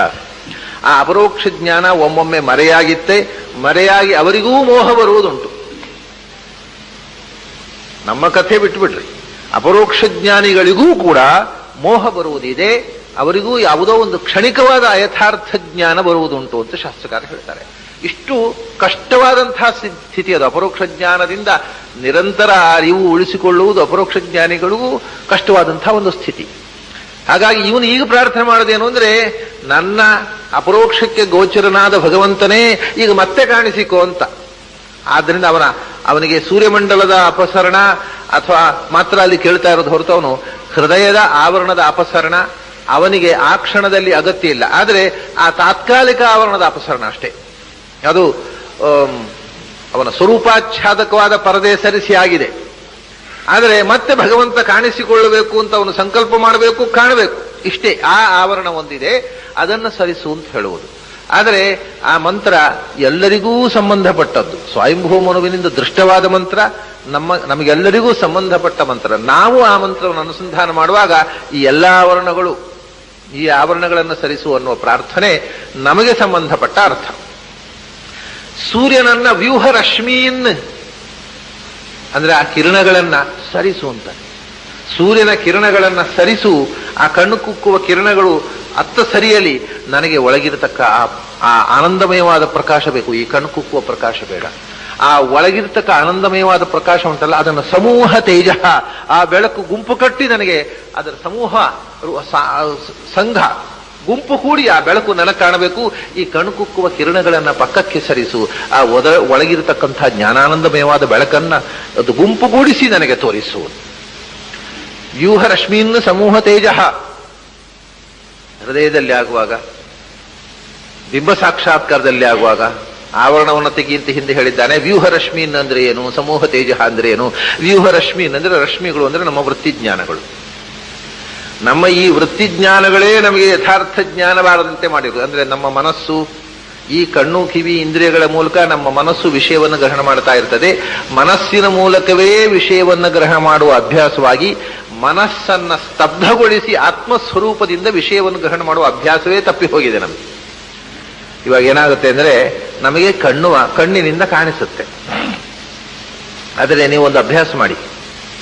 ಆ ಅಪರೋಕ್ಷ ಜ್ಞಾನ ಒಮ್ಮೊಮ್ಮೆ ಮರೆಯಾಗಿ ಅವರಿಗೂ ಮೋಹ ಬರುವುದುಂಟು. ನಮ್ಮ ಕಥೆ ಬಿಟ್ಟುಬಿಡ್ರಿ, ಅಪರೋಕ್ಷ ಜ್ಞಾನಿಗಳಿಗೂ ಕೂಡ ಮೋಹ ಬರುವುದಿದೆ. ಅವರಿಗೂ ಯಾವುದೋ ಒಂದು ಕ್ಷಣಿಕವಾದ ಯಥಾರ್ಥ ಜ್ಞಾನ ಬರುವುದುಂಟು ಅಂತ ಶಾಸ್ತ್ರಕಾರ ಹೇಳ್ತಾರೆ. ಇಷ್ಟು ಕಷ್ಟವಾದಂತಹ ಸ್ಥಿತಿ ಅದು. ಅಪರೋಕ್ಷ ಜ್ಞಾನದಿಂದ ನಿರಂತರ ಅರಿವು ಉಳಿಸಿಕೊಳ್ಳುವುದು ಅಪರೋಕ್ಷ ಜ್ಞಾನಿಗಳಿಗೂ ಕಷ್ಟವಾದಂತಹ ಒಂದು ಸ್ಥಿತಿ. ಹಾಗಾಗಿ ಇವನು ಈಗ ಪ್ರಾರ್ಥನೆ ಮಾಡೋದೇನು ಅಂದ್ರೆ, ನನ್ನ ಅಪರೋಕ್ಷಕ್ಕೆ ಗೋಚರನಾದ ಭಗವಂತನೇ ಈಗ ಮತ್ತೆ ಕಾಣಿಸಿಕೋ ಅಂತ. ಆದ್ದರಿಂದ ಅವನಿಗೆ ಸೂರ್ಯಮಂಡಲದ ಅಪಸರಣ ಅಥವಾ ಮಾತ್ರ ಅಲ್ಲಿ ಕೇಳ್ತಾ ಇರೋದು ಹೊರತು ಅವನು ಹೃದಯದ ಆವರಣದ ಅಪಸರಣ ಅವನಿಗೆ ಆ ಕ್ಷಣದಲ್ಲಿ ಅಗತ್ಯ ಇಲ್ಲ. ಆದರೆ ಆ ತಾತ್ಕಾಲಿಕ ಆವರಣದ ಅಪಸರಣ ಅಷ್ಟೇ. ಅದು ಅವನ ಸ್ವರೂಪಾಚ್ಛಾದಕವಾದ ಪರದೆ ಸರಿಸಿ ಆಗಿದೆ. ಆದರೆ ಮತ್ತೆ ಭಗವಂತ ಕಾಣಿಸಿಕೊಳ್ಳಬೇಕು ಅಂತ ಅವನು ಸಂಕಲ್ಪ ಮಾಡಬೇಕು, ಕಾಣಬೇಕು. ಇಷ್ಟೇ. ಆ ಆವರಣ ಒಂದಿದೆ, ಅದನ್ನು ಸರಿಸು ಅಂತ ಹೇಳುವುದು. ಆದರೆ ಆ ಮಂತ್ರ ಎಲ್ಲರಿಗೂ ಸಂಬಂಧಪಟ್ಟದ್ದು. ಸ್ವಯಂಭೂ ಮನುವಿನಿಂದ ದೃಷ್ಟವಾದ ಮಂತ್ರ, ನಮಗೆಲ್ಲರಿಗೂ ಸಂಬಂಧಪಟ್ಟ ಮಂತ್ರ. ನಾವು ಆ ಮಂತ್ರವನ್ನು ಅನುಸಂಧಾನ ಮಾಡುವಾಗ ಈ ಎಲ್ಲ ಆವರಣಗಳು, ಈ ಆವರಣಗಳನ್ನು ಸರಿಸು ಅನ್ನುವ ಪ್ರಾರ್ಥನೆ ನಮಗೆ ಸಂಬಂಧಪಟ್ಟ ಅರ್ಥ. ಸೂರ್ಯನನ್ನ ವ್ಯೂಹ ರಶ್ಮೀನ್ ಅಂದ್ರೆ ಆ ಕಿರಣಗಳನ್ನ ಸರಿಸು ಅಂತ. ಸೂರ್ಯನ ಕಿರಣಗಳನ್ನ ಸರಿಸು. ಆ ಕಣ್ಣು ಕುಕ್ಕುವ ಕಿರಣಗಳು ಅತ್ತ ಸರಿಯಲಿ. ನನಗೆ ಒಳಗಿರತಕ್ಕ ಆ ಆನಂದಮಯವಾದ ಪ್ರಕಾಶ ಬೇಕು, ಈ ಕಣ್ಣು ಕುಕ್ಕುವ ಪ್ರಕಾಶ ಬೇಡ. ಆ ಒಳಗಿರತಕ್ಕ ಆನಂದಮಯವಾದ ಪ್ರಕಾಶ ಉಂಟಲ್ಲ, ಅದನ್ನು ಸಮೂಹ ತೇಜ, ಆ ಬೆಳಕು ಗುಂಪು ಕಟ್ಟಿ ನನಗೆ ಅದರ ಸಮೂಹ ಸಂಘ ಗುಂಪು ಕೂಡಿ ಆ ಬೆಳಕು ನನಗೆ ಕಾಣಬೇಕು. ಈ ಕಣ್ಣು ಕುಕ್ಕುವ ಕಿರಣಗಳನ್ನ ಪಕ್ಕಕ್ಕೆ ಸರಿಸು. ಆ ಒಳಗಿರತಕ್ಕಂಥ ಜ್ಞಾನಾನಂದಮಯವಾದ ಬೆಳಕನ್ನ ಅದು ಗುಂಪುಗೂಡಿಸಿ ನನಗೆ ತೋರಿಸು. ವ್ಯೂಹ ರಶ್ಮೀನ್ ಸಮೂಹ ತೇಜ ಹೃದಯದಲ್ಲಿ ಆಗುವಾಗ, ಬಿಂಬ ಸಾಕ್ಷಾತ್ಕಾರದಲ್ಲಿ ಆಗುವಾಗ ಆವರಣವನ್ನು ತೆಗಿಂತ ಹಿಂದೆ ಹೇಳಿದ್ದಾನೆ. ವ್ಯೂಹ ರಶ್ಮೀನ್ ಅಂದ್ರೆ ಏನು, ಸಮೂಹ ತೇಜ ಅಂದ್ರೆ ಏನು? ವ್ಯೂಹ ರಶ್ಮೀನ್ ಅಂದ್ರೆ ರಶ್ಮಿಗಳು ಅಂದ್ರೆ ನಮ್ಮ ವೃತ್ತಿಜ್ಞಾನಗಳು. ನಮ್ಮ ಈ ವೃತ್ತಿಜ್ಞಾನಗಳೇ ನಮಗೆ ಯಥಾರ್ಥ ಜ್ಞಾನ ಬಾರದಂತೆ ಮಾಡಿರುವುದು. ಅಂದ್ರೆ ನಮ್ಮ ಮನಸ್ಸು, ಈ ಕಣ್ಣು ಕಿವಿ ಇಂದ್ರಿಯಗಳ ಮೂಲಕ ನಮ್ಮ ಮನಸ್ಸು ವಿಷಯವನ್ನು ಗ್ರಹಣ ಮಾಡ್ತಾ ಇರ್ತದೆ. ಮನಸ್ಸಿನ ಮೂಲಕವೇ ವಿಷಯವನ್ನು ಗ್ರಹಣ ಮಾಡುವ ಅಭ್ಯಾಸವಾಗಿ ಮನಸ್ಸನ್ನ ಸ್ತಬ್ಧಗೊಳಿಸಿ ಆತ್ಮಸ್ವರೂಪದಿಂದ ವಿಷಯವನ್ನು ಗ್ರಹಣ ಮಾಡುವ ಅಭ್ಯಾಸವೇ ತಪ್ಪಿ ಹೋಗಿದೆ ನಮಗೆ. ಇವಾಗ ಏನಾಗುತ್ತೆ ಅಂದ್ರೆ ನಮಗೆ ಕಣ್ಣಿನಿಂದ ಕಾಣಿಸುತ್ತೆ. ಆದರೆ ನೀವು ಒಂದು ಅಭ್ಯಾಸ ಮಾಡಿ,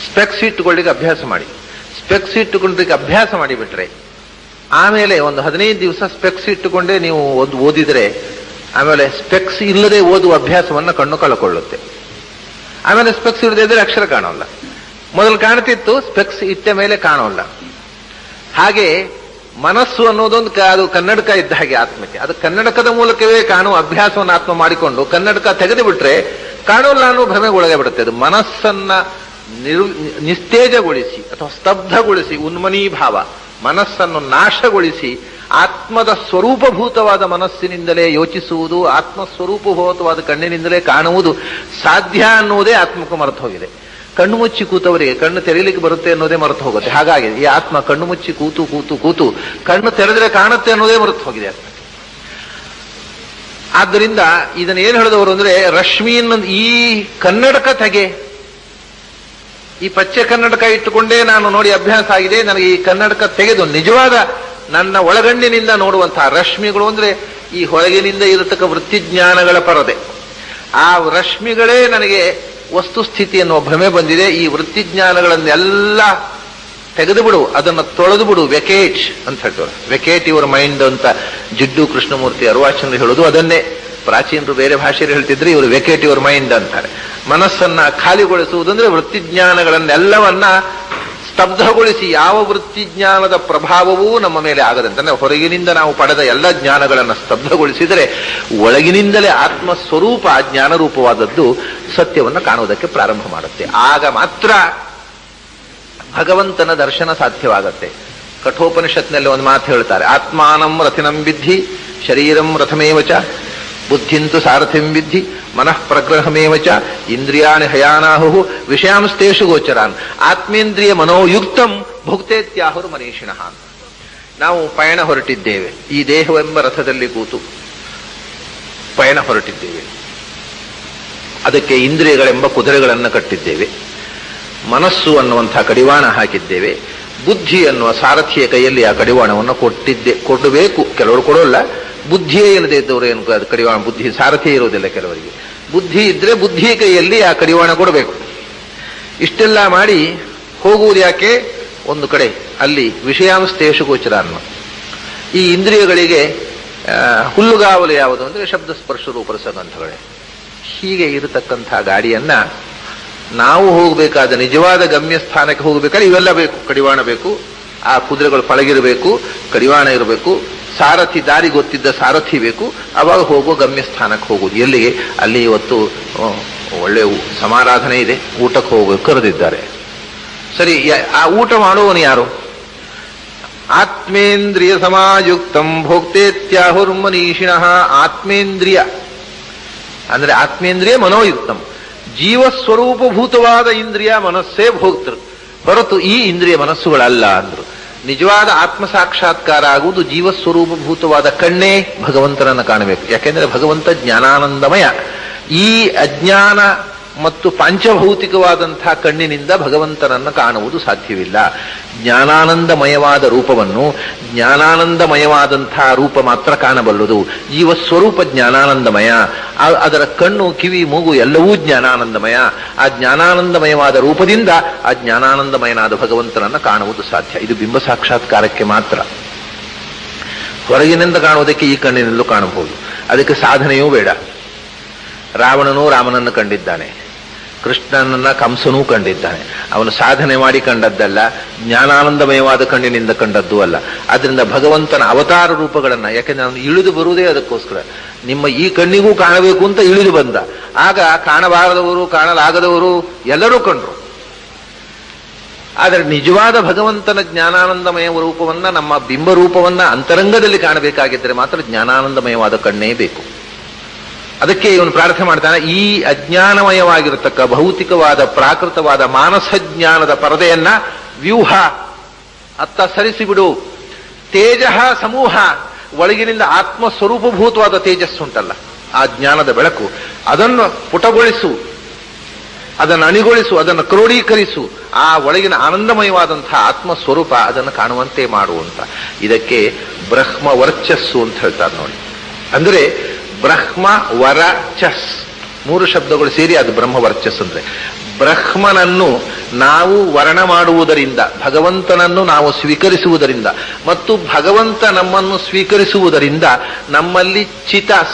ಸ್ಪೆಕ್ಸ್ ಇಟ್ಟುಕೊಳ್ಳಿಕ್ಕೆ ಅಭ್ಯಾಸ ಮಾಡಿ. ಸ್ಪೆಕ್ಸ್ ಇಟ್ಟುಕೊಳ್ಳಿಕ್ಕೆ ಅಭ್ಯಾಸ ಮಾಡಿಬಿಟ್ರೆ ಆಮೇಲೆ ಒಂದು 15 ದಿವಸ ಸ್ಪೆಕ್ಸ್ ಇಟ್ಟುಕೊಂಡೇ ನೀವು ಓದಿದ್ರೆ ಆಮೇಲೆ ಸ್ಪೆಕ್ಸ್ ಇಲ್ಲದೆ ಓದುವ ಅಭ್ಯಾಸವನ್ನ ಕಣ್ಣು ಕಳ್ಕೊಳ್ಳುತ್ತೆ. ಆಮೇಲೆ ಸ್ಪೆಕ್ಸ್ ಇಲ್ಲದೆ ಇದ್ರೆ ಅಕ್ಷರ ಕಾಣೋಲ್ಲ. ಮೊದಲು ಕಾಣ್ತಿತ್ತು, ಸ್ಪೆಕ್ಸ್ ಇಟ್ಟ ಮೇಲೆ ಕಾಣೋಲ್ಲ. ಹಾಗೆ ಮನಸ್ಸು ಅನ್ನೋದೊಂದು ಅದು ಕನ್ನಡಕ ಇದ್ದ ಹಾಗೆ ಆತ್ಮಕ್ಕೆ. ಅದು ಕನ್ನಡಕದ ಮೂಲಕವೇ ಕಾಣುವ ಅಭ್ಯಾಸವನ್ನು ಆತ್ಮ ಮಾಡಿಕೊಂಡು ಕನ್ನಡಕ ತೆಗೆದು ಬಿಟ್ರೆ ಕಾಣೋಲ್ಲ ಅನ್ನೋ ಭ್ರಮೆಗೊಳಗೆ ಬಿಡುತ್ತೆ. ಅದು ಮನಸ್ಸನ್ನ ನಿಸ್ತೇಜಗೊಳಿಸಿ ಅಥವಾ ಸ್ತಬ್ಧಗೊಳಿಸಿ, ಉನ್ಮನೀಭಾವ ಮನಸ್ಸನ್ನು ನಾಶಗೊಳಿಸಿ ಆತ್ಮದ ಸ್ವರೂಪಭೂತವಾದ ಮನಸ್ಸಿನಿಂದಲೇ ಯೋಚಿಸುವುದು, ಆತ್ಮಸ್ವರೂಪಭೂತವಾದ ಕಣ್ಣಿನಿಂದಲೇ ಕಾಣುವುದು ಸಾಧ್ಯ ಅನ್ನುವುದೇ ಆತ್ಮಕ್ಕೆ ಮರೆತು ಹೋಗಿದೆ. ಕಣ್ಣು ಮುಚ್ಚಿ ಕೂತವರಿಗೆ ಕಣ್ಣು ತೆರೀಲಿಕ್ಕೆ ಬರುತ್ತೆ ಅನ್ನೋದೇ ಮರೆತು ಹೋಗುತ್ತೆ. ಹಾಗಾಗಿ ಈ ಆತ್ಮ ಕಣ್ಣು ಮುಚ್ಚಿ ಕೂತು ಕೂತು ಕೂತು ಕಣ್ಣು ತೆರೆದ್ರೆ ಕಾಣುತ್ತೆ ಅನ್ನೋದೇ ಮರೆತು ಹೋಗಿದೆ ಆತ್ಮ. ಆದ್ದರಿಂದ ಇದನ್ನ ಏನ್ ಹೇಳಿದವರು ಅಂದ್ರೆ, ರಶ್ಮಿಯನ್ನು ಈ ಕನ್ನಡಕ ತೆಗೆ, ಈ ಪಚ್ಚೆ ಕನ್ನಡಕ ಇಟ್ಟುಕೊಂಡೇ ನಾನು ನೋಡಿ ಅಭ್ಯಾಸ ಆಗಿದೆ, ನನಗೆ ಈ ಕನ್ನಡಕ ತೆಗೆದು ನಿಜವಾದ ನನ್ನ ಒಳಗಣ್ಣಿನಿಂದ ನೋಡುವಂತಹ ರಶ್ಮಿಗಳು ಅಂದ್ರೆ ಈ ಹೊರಗಿನಿಂದ ಇರತಕ್ಕ ವೃತ್ತಿಜ್ಞಾನಗಳ ಪರದೆ, ಆ ರಶ್ಮಿಗಳೇ ನನಗೆ ವಸ್ತುಸ್ಥಿತಿ ಎನ್ನುವ ಭ್ರಮೆ ಬಂದಿದೆ. ಈ ವೃತ್ತಿಜ್ಞಾನಗಳನ್ನೆಲ್ಲ ತೆಗೆದು ಬಿಡು, ಅದನ್ನು ತೊಳೆದು ಬಿಡು, ವೆಕೇಟ್ ಅಂತ ಹೇಳ್ತಾರೆ. ವೆಕೇಟ್ ಯುವರ್ ಮೈಂಡ್ ಅಂತ ಜಿಡ್ಡು ಕೃಷ್ಣಮೂರ್ತಿ ಅರ್ವಾಚಂದ್ರ ಹೇಳುದು ಅದನ್ನೇ. ಪ್ರಾಚೀನರು ಬೇರೆ ಭಾಷೆಯಲ್ಲಿ ಹೇಳ್ತಿದ್ರೆ ಇವರು ವೆಕೇಟ್ ಯುವರ್ ಮೈಂಡ್ ಅಂತಾರೆ. ಮನಸ್ಸನ್ನ ಖಾಲಿಗೊಳಿಸುವುದಂದ್ರೆ ವೃತ್ತಿಜ್ಞಾನಗಳನ್ನೆಲ್ಲವನ್ನ ಸ್ತಬ್ಧಗೊಳಿಸಿ, ಯಾವ ವೃತ್ತಿಜ್ಞಾನದ ಪ್ರಭಾವವೂ ನಮ್ಮ ಮೇಲೆ ಆಗದಂತೆ, ಅಂದ್ರೆ ಹೊರಗಿನಿಂದ ನಾವು ಪಡೆದ ಎಲ್ಲ ಜ್ಞಾನಗಳನ್ನು ಸ್ತಬ್ಧಗೊಳಿಸಿದರೆ ಒಳಗಿನಿಂದಲೇ ಆತ್ಮಸ್ವರೂಪ ಜ್ಞಾನರೂಪವಾದದ್ದು ಸತ್ಯವನ್ನು ಕಾಣುವುದಕ್ಕೆ ಪ್ರಾರಂಭ ಮಾಡುತ್ತೆ. ಆಗ ಮಾತ್ರ ಭಗವಂತನ ದರ್ಶನ ಸಾಧ್ಯವಾಗತ್ತೆ. ಕಠೋಪನಿಷತ್ನಲ್ಲಿ ಒಂದು ಮಾತು ಹೇಳ್ತಾರೆ, ಆತ್ಮಾನಂ ರಥಿನಂ ವಿದ್ಧಿ ಶರೀರಂ ರಥಮೇವಚ ಬುದ್ಧಿಂತು ಸಾರಥಿಂ ವಿದ್ಧಿ ಮನಃ ಪ್ರಗ್ರಹಮೇವಚ ಇಂದ್ರಿಯಾಣಿ ಹಯಾನಾಹು ವಿಷಯಾಂಸ್ತೇಷು ಗೋಚರಾನ್ ಆತ್ಮೇಂದ್ರಿಯ ಮನೋಯುಕ್ತಂ ಭುಕ್ತೇತ್ಯಾಹುರು ಮನೀಷಿಣಃ. ನಾವು ಪಯಣ ಹೊರಟಿದ್ದೇವೆ, ಈ ದೇಹವೆಂಬ ರಥದಲ್ಲಿ ಕೂತು ಪಯಣ ಹೊರಟಿದ್ದೇವೆ. ಅದಕ್ಕೆ ಇಂದ್ರಿಯಗಳೆಂಬ ಕುದುರೆಗಳನ್ನು ಕಟ್ಟಿದ್ದೇವೆ, ಮನಸ್ಸು ಅನ್ನುವಂತಹ ಕಡಿವಾಣ ಹಾಕಿದ್ದೇವೆ, ಬುದ್ಧಿ ಅನ್ನುವ ಸಾರಥಿಯ ಕೈಯಲ್ಲಿ ಆ ಕಡಿವಾಣವನ್ನು ಕೊಡಬೇಕು. ಕೆಲವರು ಕೊಡೋಲ್ಲ, ಬುದ್ಧಿಯೇ ಇಲ್ಲದೆ ಇದ್ದವರು ಏನು ಅದು ಕಡಿವಾಣ, ಬುದ್ಧಿ ಸಾರಥಿ ಇರುವುದಿಲ್ಲ ಕೆಲವರಿಗೆ. ಬುದ್ಧಿ ಇದ್ರೆ ಬುದ್ಧಿ ಕೈಯಲ್ಲಿ ಆ ಕಡಿವಾಣ ಕೊಡಬೇಕು. ಇಷ್ಟೆಲ್ಲ ಮಾಡಿ ಹೋಗುವುದು ಯಾಕೆ? ಒಂದು ಕಡೆ ಅಲ್ಲಿ ವಿಷಯಾಂಸ್ತೇಷು ಗೋಚರ ಅನ್ನೋ ಈ ಇಂದ್ರಿಯಗಳಿಗೆ ಹುಲ್ಲುಗಾವಲು ಯಾವುದು ಅಂದ್ರೆ ಶಬ್ದ ಸ್ಪರ್ಶ ರೂಪರಸಗಂಧಗಳೇ. ಹೀಗೆ ಇರತಕ್ಕಂಥ ಗಾಡಿಯನ್ನ ನಾವು ಹೋಗಬೇಕಾದ ನಿಜವಾದ ಗಮ್ಯ ಸ್ಥಾನಕ್ಕೆ ಹೋಗಬೇಕಾದ್ರೆ ಇವೆಲ್ಲ ಬೇಕು. ಕಡಿವಾಣ ಬೇಕು, ಆ ಕುದುರೆಗಳು ಪಳಗಿರಬೇಕು, ಕಡಿವಾಣ ಇರಬೇಕು, ಸಾರಥಿ ದಾರಿ ಗೊತ್ತಿದ್ದ ಸಾರಥಿ ಬೇಕು. ಅವಾಗ ಹೋಗೋ ಗಮ್ಯ ಸ್ಥಾನಕ್ಕೆ ಹೋಗುವುದು ಎಲ್ಲಿಗೆ? ಅಲ್ಲಿ ಇವತ್ತು ಒಳ್ಳೆ ಸಮಾರಾಧನೆ ಇದೆ, ಊಟಕ್ಕೆ ಹೋಗಬೇಕು ಕರೆದಿದ್ದಾರೆ. ಸರಿ, ಆ ಊಟ ಮಾಡುವವನು ಯಾರು? ಆತ್ಮೇಂದ್ರಿಯ ಸಮಾಯುಕ್ತಂ ಭೋಕ್ತೇತ್ಯಾಹುರ್ಮನೀಷಿಣಃ. ಆತ್ಮೇಂದ್ರಿಯ ಅಂದ್ರೆ ಆತ್ಮೇಂದ್ರಿಯ ಮನೋಯುಕ್ತಂ, ಜೀವಸ್ವರೂಪಭೂತವಾದ ಇಂದ್ರಿಯ ಮನಸ್ಸೇ ಭೋಕ್ತೃ, ಹೊರತು ಈ ಇಂದ್ರಿಯ ಮನಸ್ಸುಗಳಲ್ಲ ಅಂದ್ರು. ನಿಜವಾದ ಆತ್ಮ ಸಾಕ್ಷಾತ್ಕಾರ ಆಗುವುದು ಜೀವಸ್ವರೂಪಭೂತವಾದ ಕಣ್ಣೇ ಭಗವಂತನನ್ನು ಕಾಣಬೇಕು. ಯಾಕೆಂದ್ರೆ ಭಗವಂತ ಜ್ಞಾನಾನಂದಮಯ. ಈ ಅಜ್ಞಾನ ಮತ್ತು ಪಾಂಚಭೌತಿಕವಾದಂತಹ ಕಣ್ಣಿನಿಂದ ಭಗವಂತನನ್ನು ಕಾಣುವುದು ಸಾಧ್ಯವಿಲ್ಲ. ಜ್ಞಾನಾನಂದಮಯವಾದ ರೂಪವನ್ನು ಜ್ಞಾನಾನಂದಮಯವಾದಂತಹ ರೂಪ ಮಾತ್ರ ಕಾಣಬಲ್ಲುದು. ಜೀವಸ್ವರೂಪ ಜ್ಞಾನಾನಂದಮಯ, ಅದರ ಕಣ್ಣು ಕಿವಿ ಮೂಗು ಎಲ್ಲವೂ ಜ್ಞಾನಾನಂದಮಯ. ಆ ಜ್ಞಾನಾನಂದಮಯವಾದ ರೂಪದಿಂದ ಆ ಜ್ಞಾನಾನಂದಮಯನಾದ ಭಗವಂತನನ್ನು ಕಾಣುವುದು ಸಾಧ್ಯ. ಇದು ಬಿಂಬ ಸಾಕ್ಷಾತ್ಕಾರಕ್ಕೆ ಮಾತ್ರ. ಹೊರಗಿನಿಂದ ಕಾಣುವುದಕ್ಕೆ ಈ ಕಣ್ಣಿನಲ್ಲೂ ಕಾಣಬಹುದು. ಅದಕ್ಕೆ ಸಾಧನೆಯೂ ಬೇಡ. ರಾವಣನೂ ರಾಮನನ್ನು ಕಂಡಿದ್ದಾನೆ, ಕೃಷ್ಣನನ್ನ ಕಂಸನೂ ಕಂಡಿದ್ದಾನೆ. ಅವನು ಸಾಧನೆ ಮಾಡಿ ಕಂಡದ್ದಲ್ಲ, ಜ್ಞಾನಾನಂದಮಯವಾದ ಕಣ್ಣಿನಿಂದ ಕಂಡದ್ದೂ ಅಲ್ಲ. ಆದ್ರಿಂದ ಭಗವಂತನ ಅವತಾರ ರೂಪಗಳನ್ನ, ಯಾಕೆಂದ್ರೆ ಅವನು ಇಳಿದು ಬರುವುದೇ ಅದಕ್ಕೋಸ್ಕರ. ನಿಮ್ಮ ಈ ಕಣ್ಣಿಗೂ ಕಾಣಬೇಕು ಅಂತ ಇಳಿದು ಬಂದ. ಆಗ ಕಾಣಬಾರದವರು ಕಾಣಲಾಗದವರು ಎಲ್ಲರೂ ಕಂಡ್ರು. ಆದರೆ ನಿಜವಾದ ಭಗವಂತನ ಜ್ಞಾನಾನಂದಮಯ ರೂಪವನ್ನ, ನಮ್ಮ ಬಿಂಬ ರೂಪವನ್ನ ಅಂತರಂಗದಲ್ಲಿ ಕಾಣಬೇಕಾಗಿದ್ದರೆ ಮಾತ್ರ ಜ್ಞಾನಾನಂದಮಯವಾದ ಕಣ್ಣೇ ಬೇಕು. ಅದಕ್ಕೆ ಇವನು ಪ್ರಾರ್ಥನೆ ಮಾಡ್ತಾನೆ, ಈ ಅಜ್ಞಾನಮಯವಾಗಿರತಕ್ಕ ಭೌತಿಕವಾದ ಪ್ರಾಕೃತವಾದ ಮಾನಸಜ್ಞಾನದ ಪರದೆಯನ್ನ ವ್ಯೂಹ ಅತ್ತ ಸರಿಸಿಬಿಡು. ತೇಜ ಸಮೂಹ, ಒಳಗಿನಿಂದ ಆತ್ಮಸ್ವರೂಪಭೂತವಾದ ತೇಜಸ್ಸುಂಟಲ್ಲ, ಆ ಜ್ಞಾನದ ಬೆಳಕು, ಅದನ್ನು ಪುಟಗೊಳಿಸು. ಅದನ್ನು ಅಣಿಗೊಳಿಸು, ಅದನ್ನು ಕ್ರೋಢೀಕರಿಸು, ಆ ಒಳಗಿನ ಆನಂದಮಯವಾದಂತಹ ಆತ್ಮಸ್ವರೂಪ ಅದನ್ನು ಕಾಣುವಂತೆ ಮಾಡುವಂತ. ಇದಕ್ಕೆ ಬ್ರಹ್ಮ ವರ್ಚಸ್ಸು ಅಂತ ಹೇಳ್ತಾರೆ ನೋಡಿ. ಅಂದ್ರೆ ಬ್ರಹ್ಮ ವರ ಚಸ್ 3 ಶಬ್ದಗಳು ಸೇರಿ ಅದು ಬ್ರಹ್ಮ ವರ್ಚಸ್ ಅಂದ್ರೆ. ಬ್ರಹ್ಮನನ್ನು ನಾವು ವರ್ಣ ಮಾಡುವುದರಿಂದ, ಭಗವಂತನನ್ನು ನಾವು ಸ್ವೀಕರಿಸುವುದರಿಂದ ಮತ್ತು ಭಗವಂತ ನಮ್ಮನ್ನು ಸ್ವೀಕರಿಸುವುದರಿಂದ ನಮ್ಮಲ್ಲಿ